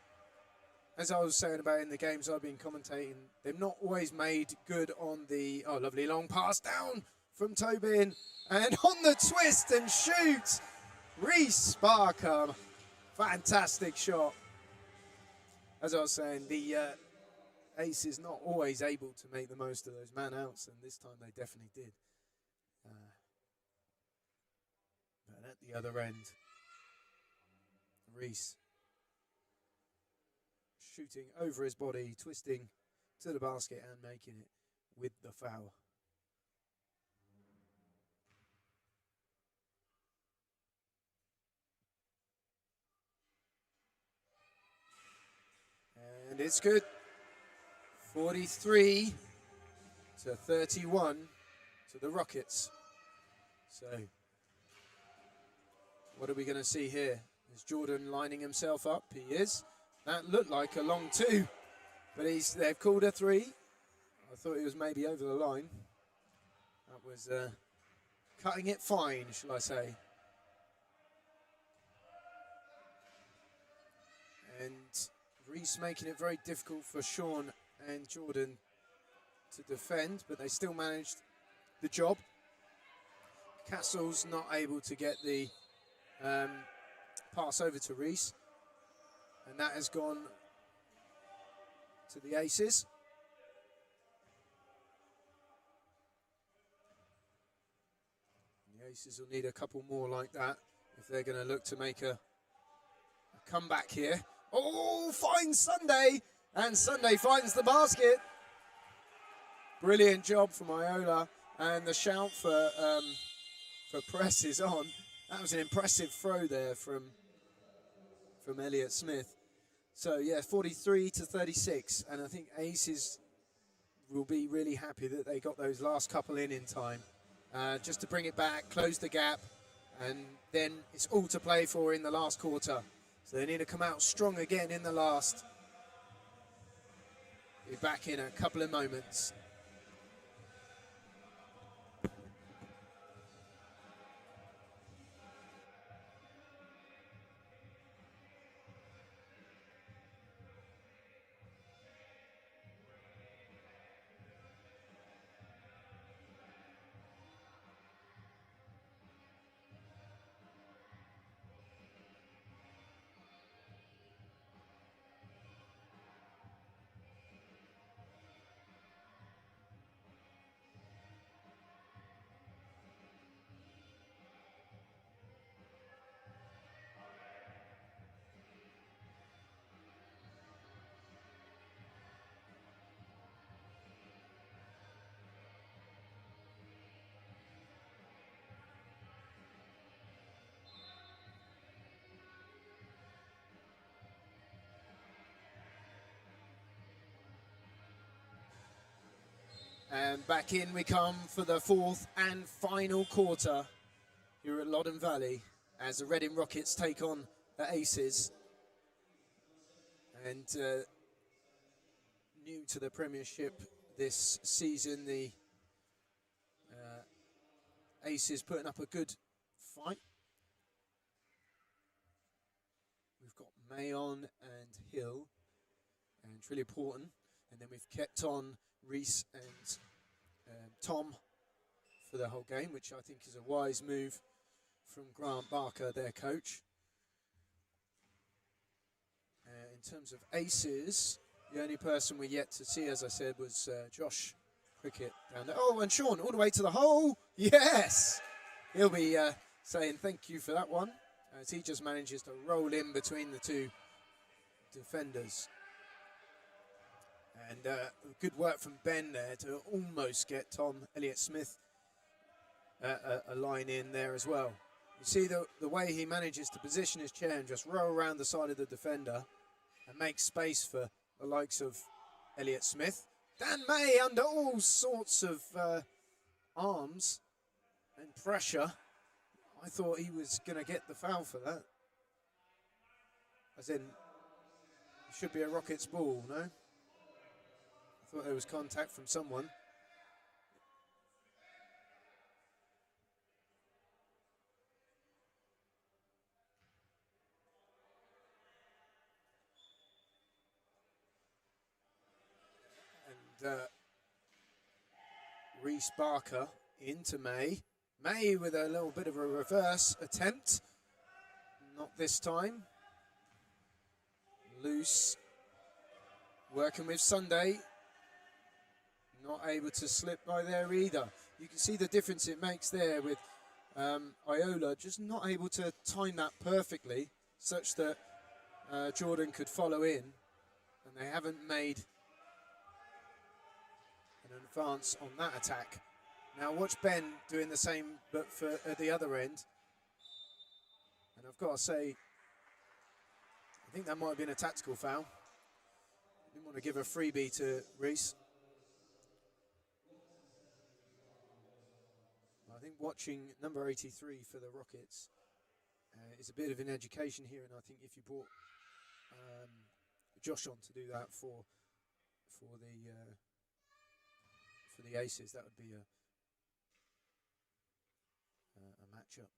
As I was saying about in the games I've been commentating, they've not always made good on the, oh, lovely long pass down from Tobin. And on the twist and shoot, Reese Barker. Fantastic shot. As I was saying, the Aces not always able to make the most of those man-outs, and this time they definitely did. But at the other end, Reese shooting over his body, twisting to the basket and making it with the foul. And it's good. 43 to 31 to the Rockets. So what are we going to see here? Is Jordan lining himself up? He is. That looked like a long 2, but they've called a 3. I thought he was maybe over the line. That was cutting it fine, shall I say. And Reese making it very difficult for Sean and Jordan to defend, but they still managed the job. Castle's not able to get the pass over to Reese. And that has gone to the Aces. The Aces will need a couple more like that if they're going to look to make a comeback here. Oh, finds Sunday, and Sunday finds the basket. Brilliant job from Iola, and the shout for press is on. That was an impressive throw there from Elliott Smith. So yeah, 43 to 36, and I think Aces will be really happy that they got those last couple in time, just to bring it back, close the gap, and then it's all to play for in the last quarter. So they need to come out strong again in the last. Be back in a couple of moments. And back in we come for the fourth and final quarter here at Loddon Valley as the Reading Rockets take on the Aces. And new to the Premiership this season, the Aces putting up a good fight. We've got Mayon and Hill and Trilliporton, and then we've kept on Reese and Tom for the whole game, which I think is a wise move from Grant Barker, their coach. In terms of Aces, the only person we're yet to see, as I said, was Josh Cricket down there. Oh, and Sean, all the way to the hole. Yes! He'll be saying thank you for that one, as he just manages to roll in between the two defenders. And good work from Ben there to almost get Tom Elliott-Smith a line in there as well. You see the way he manages to position his chair and just roll around the side of the defender and make space for the likes of Elliott-Smith. Dan May under all sorts of arms and pressure. I thought he was going to get the foul for that. As in, it should be a Rockets ball, no? I thought there was contact from someone. And Reese Barker into May. May with a little bit of a reverse attempt. Not this time. Loose. Working with Sunday. Not able to slip by there either. You can see the difference it makes there with Iola just not able to time that perfectly such that Jordan could follow in, and they haven't made an advance on that attack. Now watch Ben doing the same but for at the other end, and I've got to say I think that might have been a tactical foul. Didn't want to give a freebie to Reese. I think watching number 83 for the Rockets is a bit of an education here, and I think if you brought Josh on to do that for the Aces, that would be a matchup.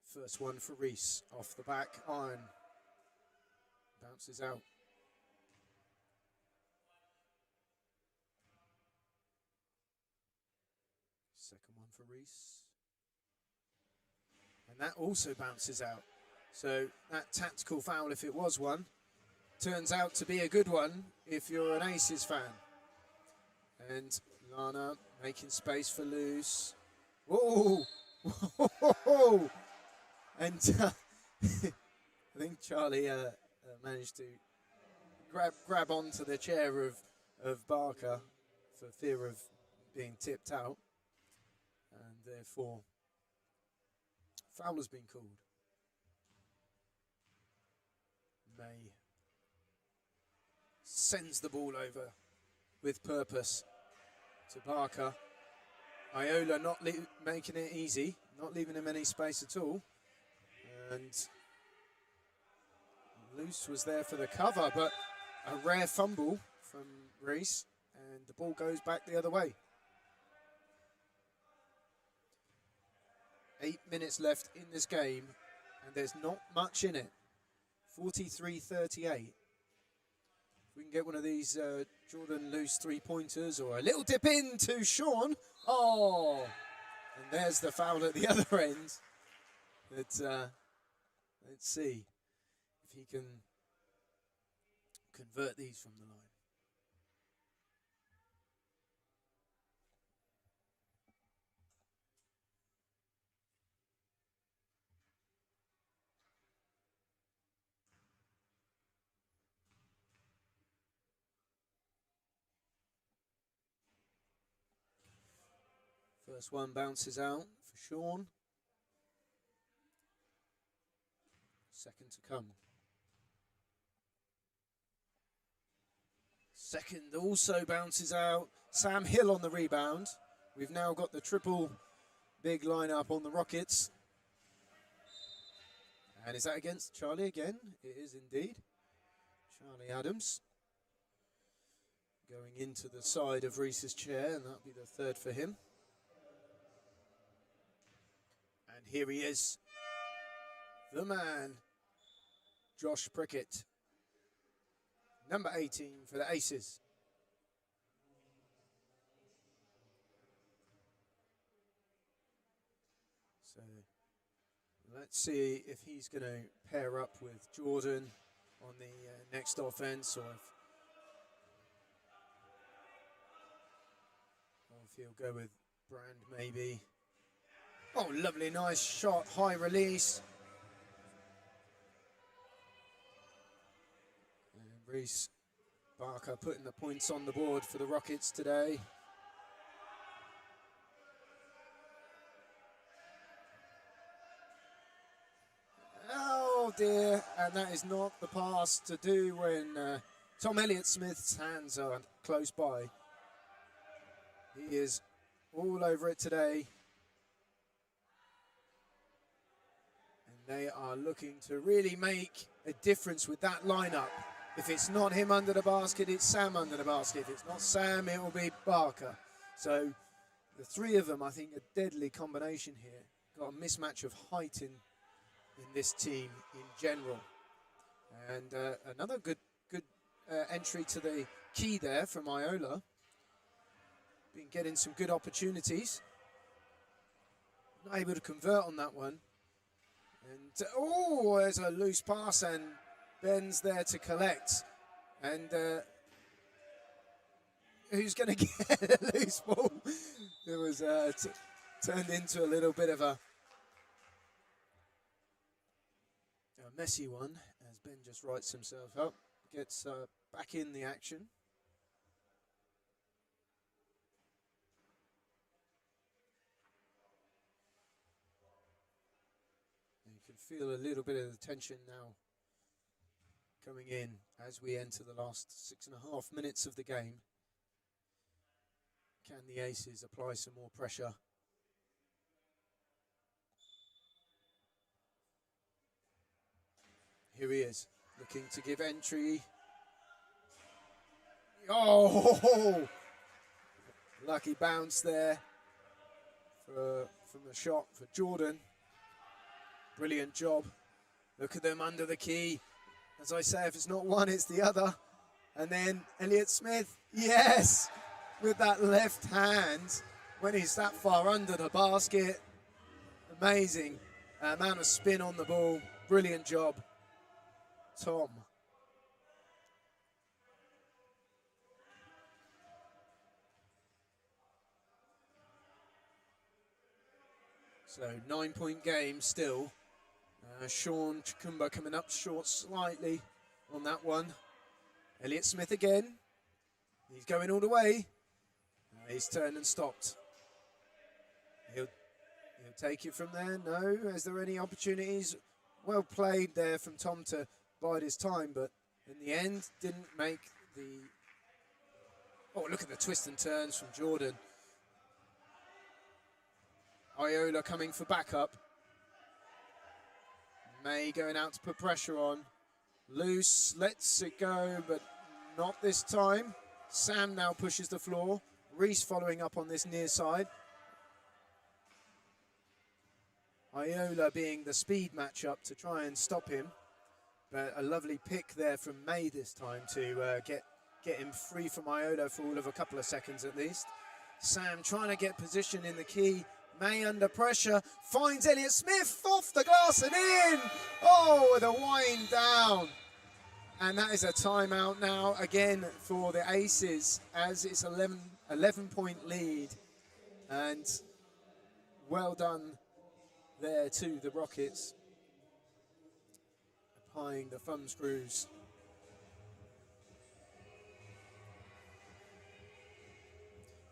First one for Reese off the back iron, bounces out. Second one for Reese. And that also bounces out. So that tactical foul, if it was one, turns out to be a good one if you're an Aces fan. And Lana making space for Loose. Whoa! Whoa! And I think Charlie managed to grab onto the chair of Barker for fear of being tipped out. And therefore, foul has been called. May sends the ball over with purpose to Barker. Iola not making it easy, not leaving him any space at all. And Loose was there for the cover, but a rare fumble from Reese, and the ball goes back the other way. 8 minutes left in this game, and there's not much in it. 43-38. If we can get one of these Jordan Loose three-pointers or a little dip in to Sean. Oh! And there's the foul at the other end. But, let's see if he can convert these from the line. First one bounces out for Sean. Second to come. Second also bounces out. Sam Hill on the rebound. We've now got the triple big lineup on the Rockets. And is that against Charlie again? It is indeed. Charlie Adams going into the side of Reese's chair, and that'll be the third for him. And here he is, the man, Josh Prickett, number 18 for the Aces. So let's see if he's going to pair up with Jordan on the next offense, or if he'll go with Brand maybe. Oh, lovely, nice shot, high release. And Reese Barker putting the points on the board for the Rockets today. Oh dear, and that is not the pass to do when Tom Elliott-Smith's hands are close by. He is all over it today. And they are looking to really make a difference with that lineup. If it's not him under the basket, it's Sam under the basket. If it's not Sam, it will be Barker. So the three of them, I think, a deadly combination here. Got a mismatch of height in this team in general. And another good entry to the key there from Iola. Been getting some good opportunities. Not able to convert on that one. And oh, there's a loose pass, and Ben's there to collect. And who's going to get a loose ball? It was turned into a little bit of a messy one, as Ben just rights himself up, gets back in the action. And you can feel a little bit of the tension now coming in as we enter the last 6.5 minutes of the game. Can the Aces apply some more pressure? Here he is, looking to give entry. Oh, lucky bounce there from the shot for Jordan. Brilliant job. Look at them under the key. As I say, if it's not one, it's the other. And then Elliott-Smith, yes, with that left hand when he's that far under the basket. Amazing amount of spin on the ball. Brilliant job, Tom. So 9-point game still. Sean Chukumba coming up short slightly on that one. Elliott-Smith again. He's going all the way. He's turned and stopped. He'll take it from there. No, is there any opportunities? Well played there from Tom to bide his time, but in the end didn't make the... Oh, look at the twists and turns from Jordan. Iola coming for backup. May going out to put pressure on. Loose, lets it go, but not this time. Sam now pushes the floor. Reese following up on this near side. Iola being the speed matchup to try and stop him. But a lovely pick there from May this time to get him free from Iola for all of a couple of seconds at least. Sam trying to get position in the key. May under pressure, finds Elliott-Smith off the glass and in! Oh, with a wind down. And that is a timeout now again for the Aces as it's 11-point lead. And well done there to the Rockets. Applying the thumb screws.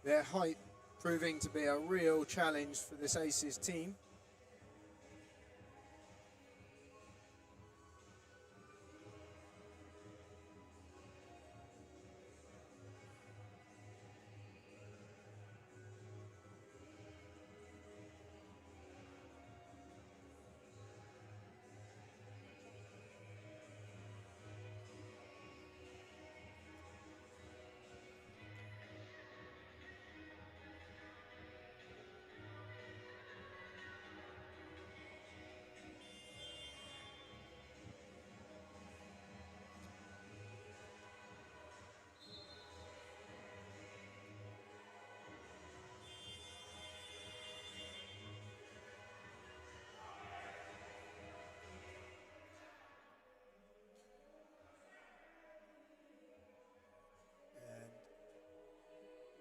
Their height proving to be a real challenge for this Aces team.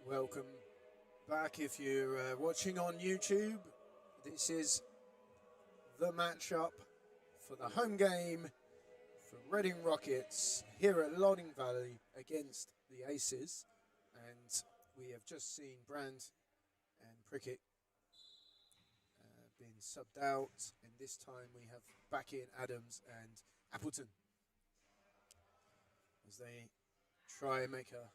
Welcome back if you're watching on YouTube. This is the matchup for the home game for Reading Rockets here at Lodding Valley against the Aces. And we have just seen Brand and Prickett being subbed out. And this time we have back in Adams and Appleton as they try and make a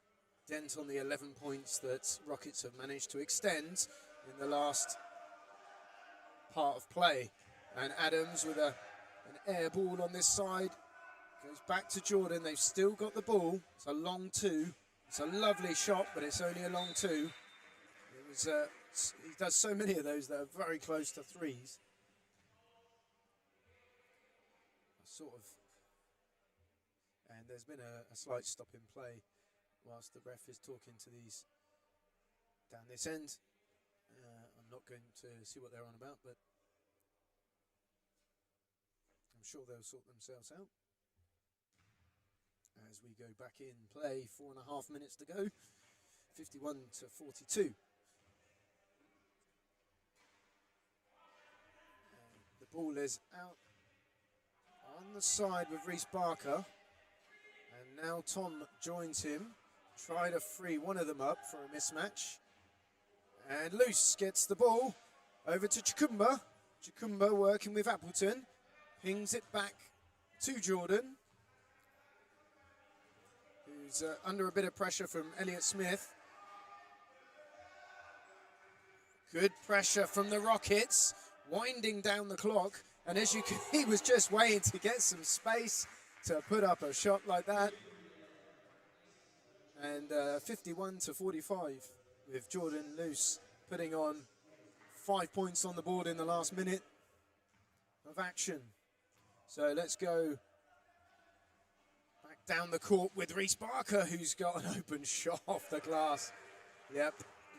dent on the 11 points that Rockets have managed to extend in the last part of play. And Adams with an air ball on this side goes back to Jordan. They've still got the ball. It's a long two. It's a lovely shot, but it's only a long two. It was he does so many of those that are very close to threes. Sort of. And there's been a slight stop in play whilst the ref is talking to these down this end. I'm not going to see what they're on about, but I'm sure they'll sort themselves out. As we go back in play, 4.5 minutes to go, 51-42. The ball is out on the side with Reese Barker. And now Tom joins him. Try to free one of them up for a mismatch. And Luce gets the ball over to Chikumba. Chikumba working with Appleton. Pings it back to Jordan, who's under a bit of pressure from Elliott Smith. Good pressure from the Rockets, winding down the clock. And as you can, he was just waiting to get some space to put up a shot like that. And 51-45 with Jordan Luce putting on 5 points on the board in the last minute of action. So let's go back down the court with Reese Barker, who's got an open shot off the glass. Yep,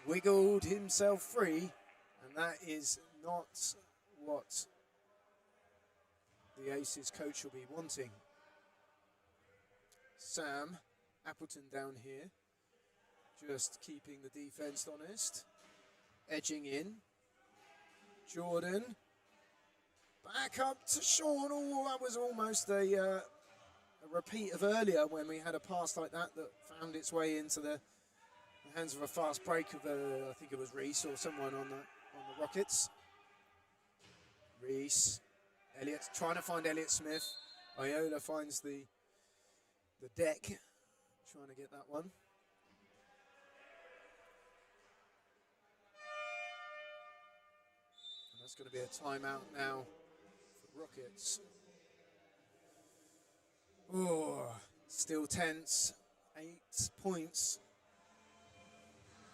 wiggled himself free, and that is not what the Aces coach will be wanting. Sam Appleton down here, just keeping the defense honest, edging in. Jordan, back up to Sean. Oh, that was almost a repeat of earlier when we had a pass like that found its way into the hands of a fast break of, I think it was Reese or someone on the Rockets. Reese, Elliott trying to find Elliott Smith. Iola finds the deck. Trying to get that one. And that's going to be a timeout now for Rockets. Oh, still tense. 8 points.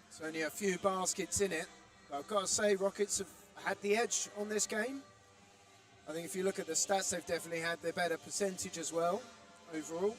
It's only a few baskets in it. But I've got to say, Rockets have had the edge on this game. I think if you look at the stats, they've definitely had the better percentage as well, overall.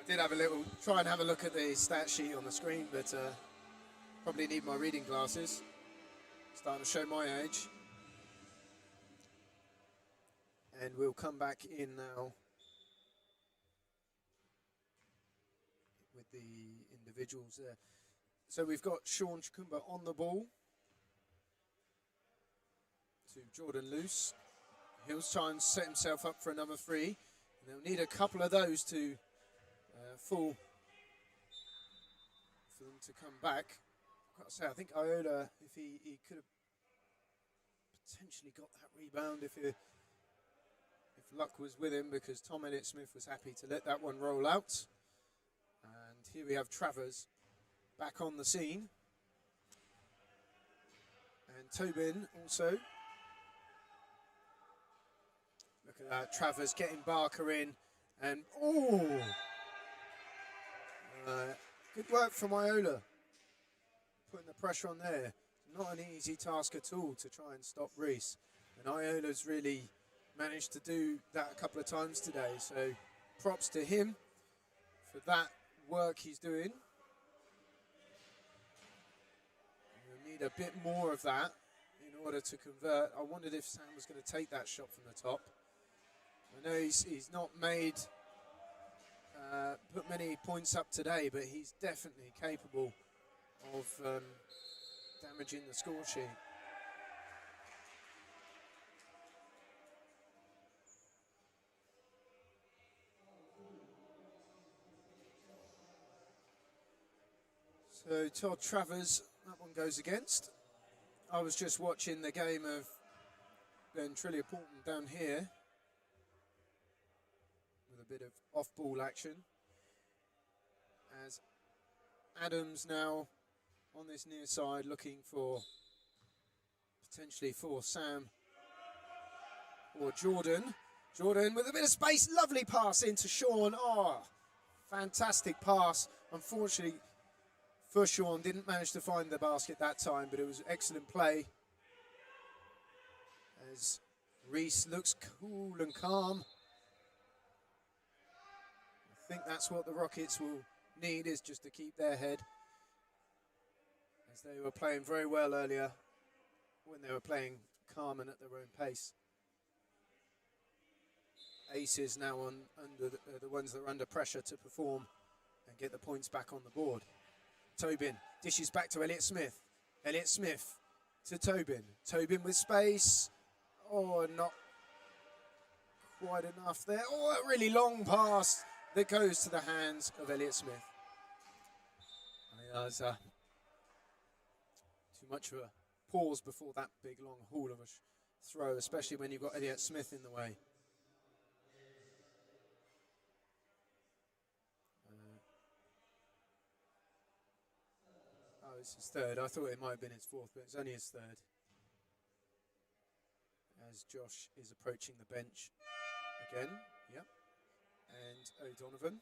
Did have a little try and have a look at the stat sheet on the screen, but probably need my reading glasses. Starting to show my age. And we'll come back in now with the individuals there. So we've got Sean Chikumba on the ball to Jordan Luce. He'll try and set himself up for another three. And they'll need a couple of those to full for them to come back. I've got to say, I think Iola, if he could have potentially got that rebound if luck was with him, because Tom Elliott Smith was happy to let that one roll out. And here we have Travers back on the scene And Tobin also. Look at that, Travers getting Barker in. And, good work from Iola. Putting the pressure on there. Not an easy task at all to try and stop Reese. And Iola's really managed to do that a couple of times today. So props to him for that work he's doing. We'll need a bit more of that in order to convert. I wondered if Sam was going to take that shot from the top. I know he's not put many points up today, but he's definitely capable of damaging the score sheet. So Todd Travers, that one goes against. I was just watching the game of Ben Trillier-Porton down here with a bit of off-ball action. As Adams now on this near side looking for potentially for Sam or Jordan. Jordan with a bit of space, lovely pass into Sean. Oh, fantastic pass. Unfortunately for Sean, didn't manage to find the basket that time, but it was excellent play. As Reese looks cool and calm. I think that's what the Rockets will need, is just to keep their head, as they were playing very well earlier when they were playing calm and at their own pace. Aces now under the ones that are under pressure to perform and get the points back on the board. Tobin dishes back to Elliott Smith. Elliott Smith to Tobin. Tobin with space. Oh, not quite enough there. Oh, a really long pass that goes to the hands of Elliott Smith. There's too much of a pause before that big long haul of a throw, especially when you've got Elliott Smith in the way. It's his third. I thought it might have been his fourth, but it's only his third. As Josh is approaching the bench again. Yep. And O'Donovan.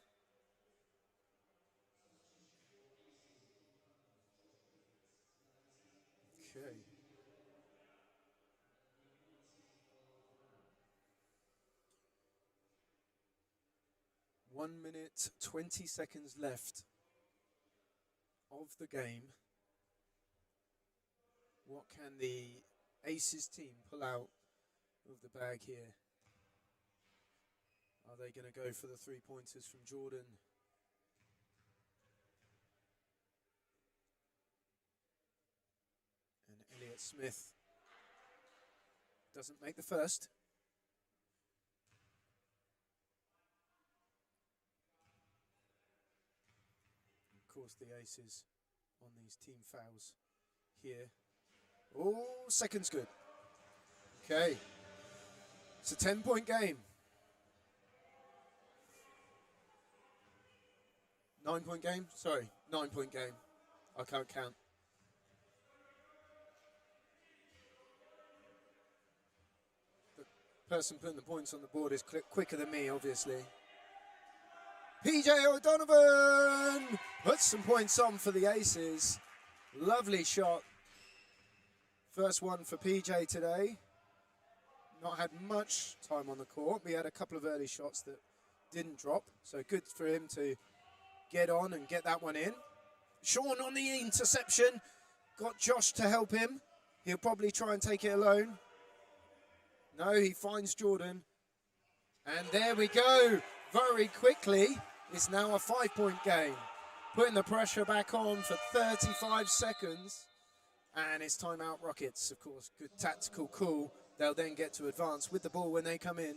Okay. One minute, 20 seconds left of the game. What can the Aces team pull out of the bag here? Are they going to go for the three-pointers from Jordan? And Elliott Smith doesn't make the first. Of course, the Aces on these team fouls here. Oh, second's good. Okay. It's a 10-point game. 9-point game? Sorry, 9-point game. I can't count. The person putting the points on the board is quicker than me, obviously. PJ O'Donovan puts some points on for the Aces. Lovely shot. First one for PJ today. Not had much time on the court. We had a couple of early shots that didn't drop. So good for him to get on and get that one in. Sean on the interception. Got Josh to help him. He'll probably try and take it alone. No, he finds Jordan. And there we go. Very quickly, it's now a 5-point game. Putting the pressure back on for 35 seconds. And it's timeout Rockets, of course. Good tactical call. They'll then get to advance with the ball when they come in.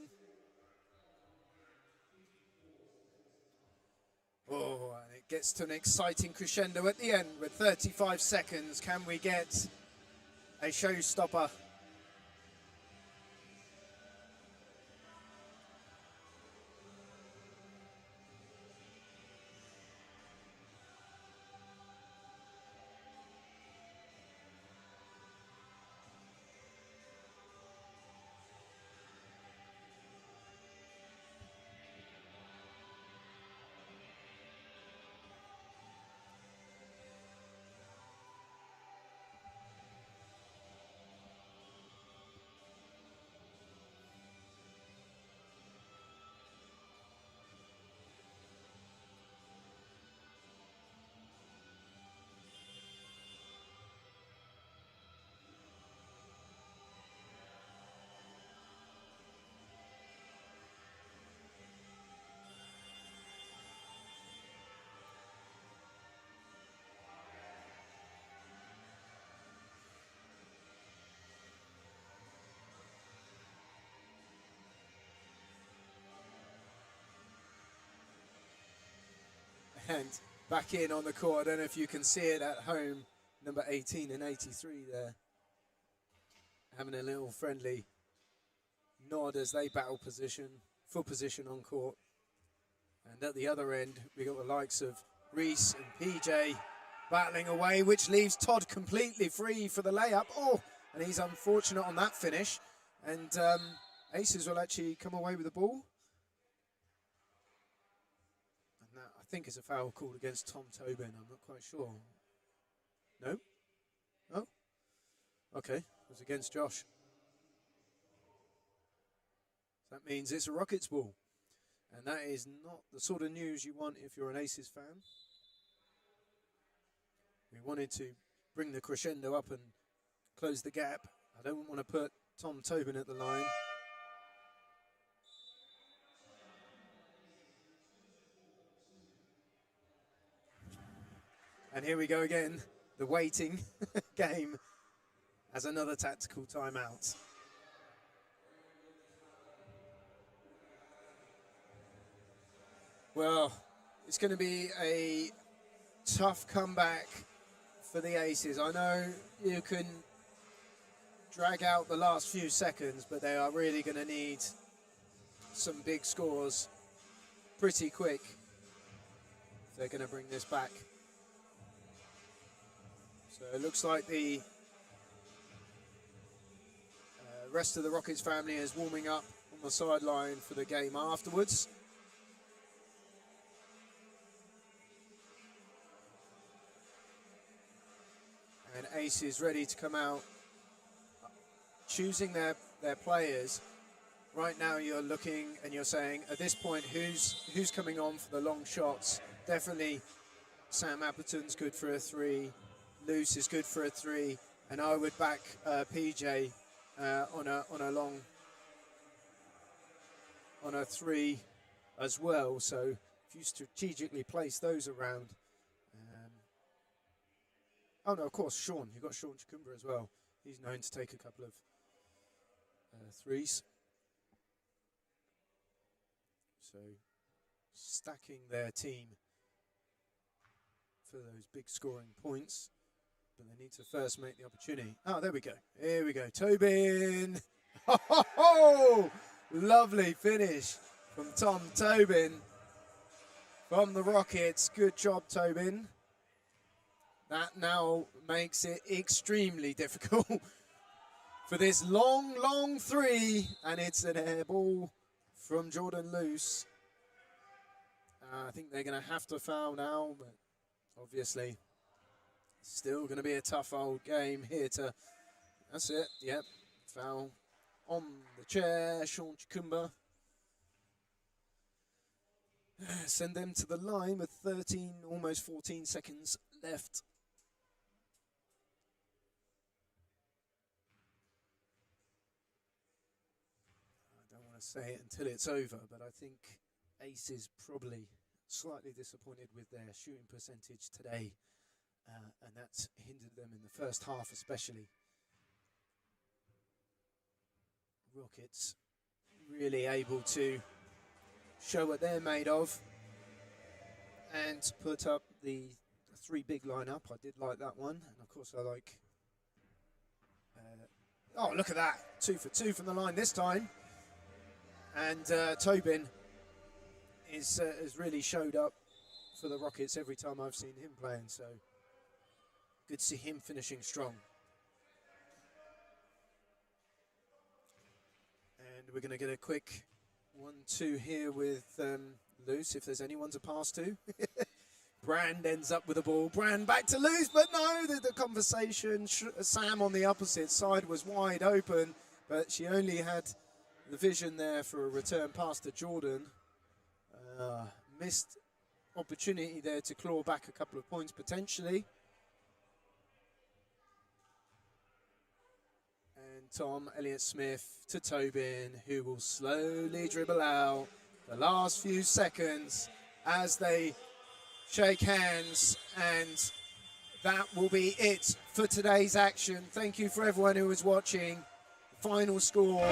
Oh, and it gets to an exciting crescendo at the end with 35 seconds. Can we get a showstopper? And back in on the court. I don't know if you can see it at home. Number 18 and 83 there. Having a little friendly nod as they battle position, full position on court. And at the other end, we got the likes of Reese and PJ battling away, which leaves Todd completely free for the layup. Oh, and he's unfortunate on that finish. And Aces will actually come away with the ball. And that, I think, is a foul called against Tom Tobin. I'm not quite sure. No? Oh? Okay, it was against Josh. That means it's a Rockets ball. And that is not the sort of news you want if you're an Aces fan. We wanted to bring the crescendo up and close the gap. I don't want to put Tom Tobin at the line. And here we go again, the waiting game as another tactical timeout. Well, it's going to be a tough comeback for the Aces. I know you can drag out the last few seconds, but they are really going to need some big scores pretty quick if they're going to bring this back. So it looks like the rest of the Rockets family is warming up on the sideline for the game afterwards. And Aces ready to come out, choosing their players. Right now you're looking and you're saying, at this point, who's coming on for the long shots? Definitely Sam Appleton's good for a three, Luce is good for a three, and I would back PJ on a three as well. So if you strategically place those around. Oh no, of course, Sean. You've got Sean Chicumba as well. He's known to take a couple of threes. So stacking their team for those big scoring points. But they need to first make the opportunity. Oh, there we go. Here we go. Tobin. Oh, lovely finish from Tom Tobin from the Rockets. Good job, Tobin. That now makes it extremely difficult for this long three. And it's an air ball from Jordan Luce. I think they're going to have to foul now, but obviously still going to be a tough old game here to... That's it, yep. Foul on the chair, Sean Chicumba. Send them to the line with 13, almost 14 seconds left. Say it until it's over, but I think Aces probably slightly disappointed with their shooting percentage today, and that's hindered them in the first half especially. Rockets really able to show what they're made of and put up the three big lineup. I did like that one, and of course I like oh, look at that, 2 for 2 from the line this time. And Tobin has really showed up for the Rockets every time I've seen him playing, so good to see him finishing strong. And we're going to get a quick 1-2 here with Luce, if there's anyone to pass to. Brand ends up with the ball. Brand back to Luce, but no, the conversation. Sam on the opposite side was wide open, but she only had the vision there for a return pass to Jordan. Missed opportunity there to claw back a couple of points potentially. And Tom Elliott-Smith to Tobin, who will slowly dribble out the last few seconds as they shake hands. And that will be it for today's action. Thank you for everyone who was watching. Final score.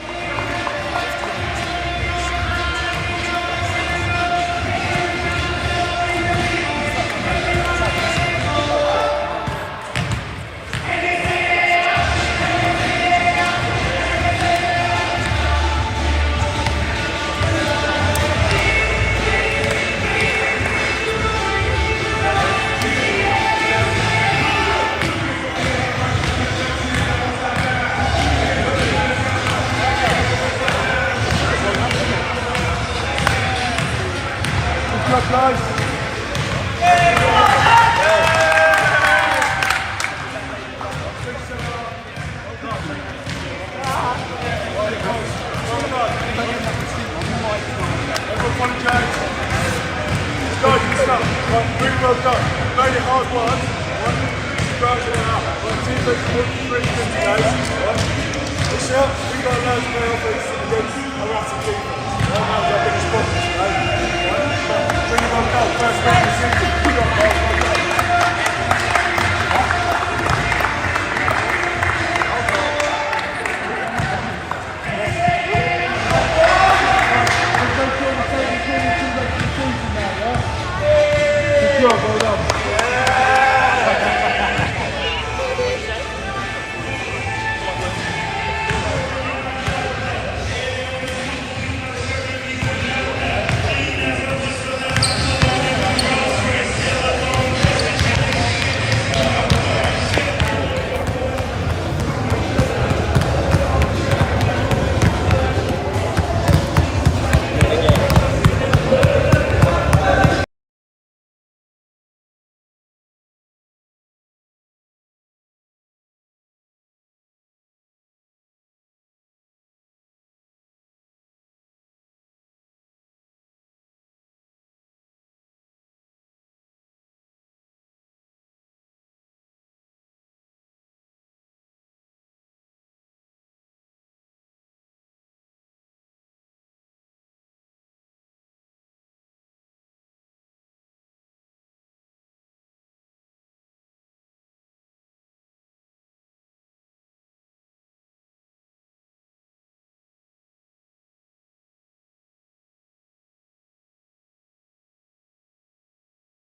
Really well done. Very hard work. Right? It out. Right, 2 minutes, 43 minutes today. Right? This out. We got loads of offense.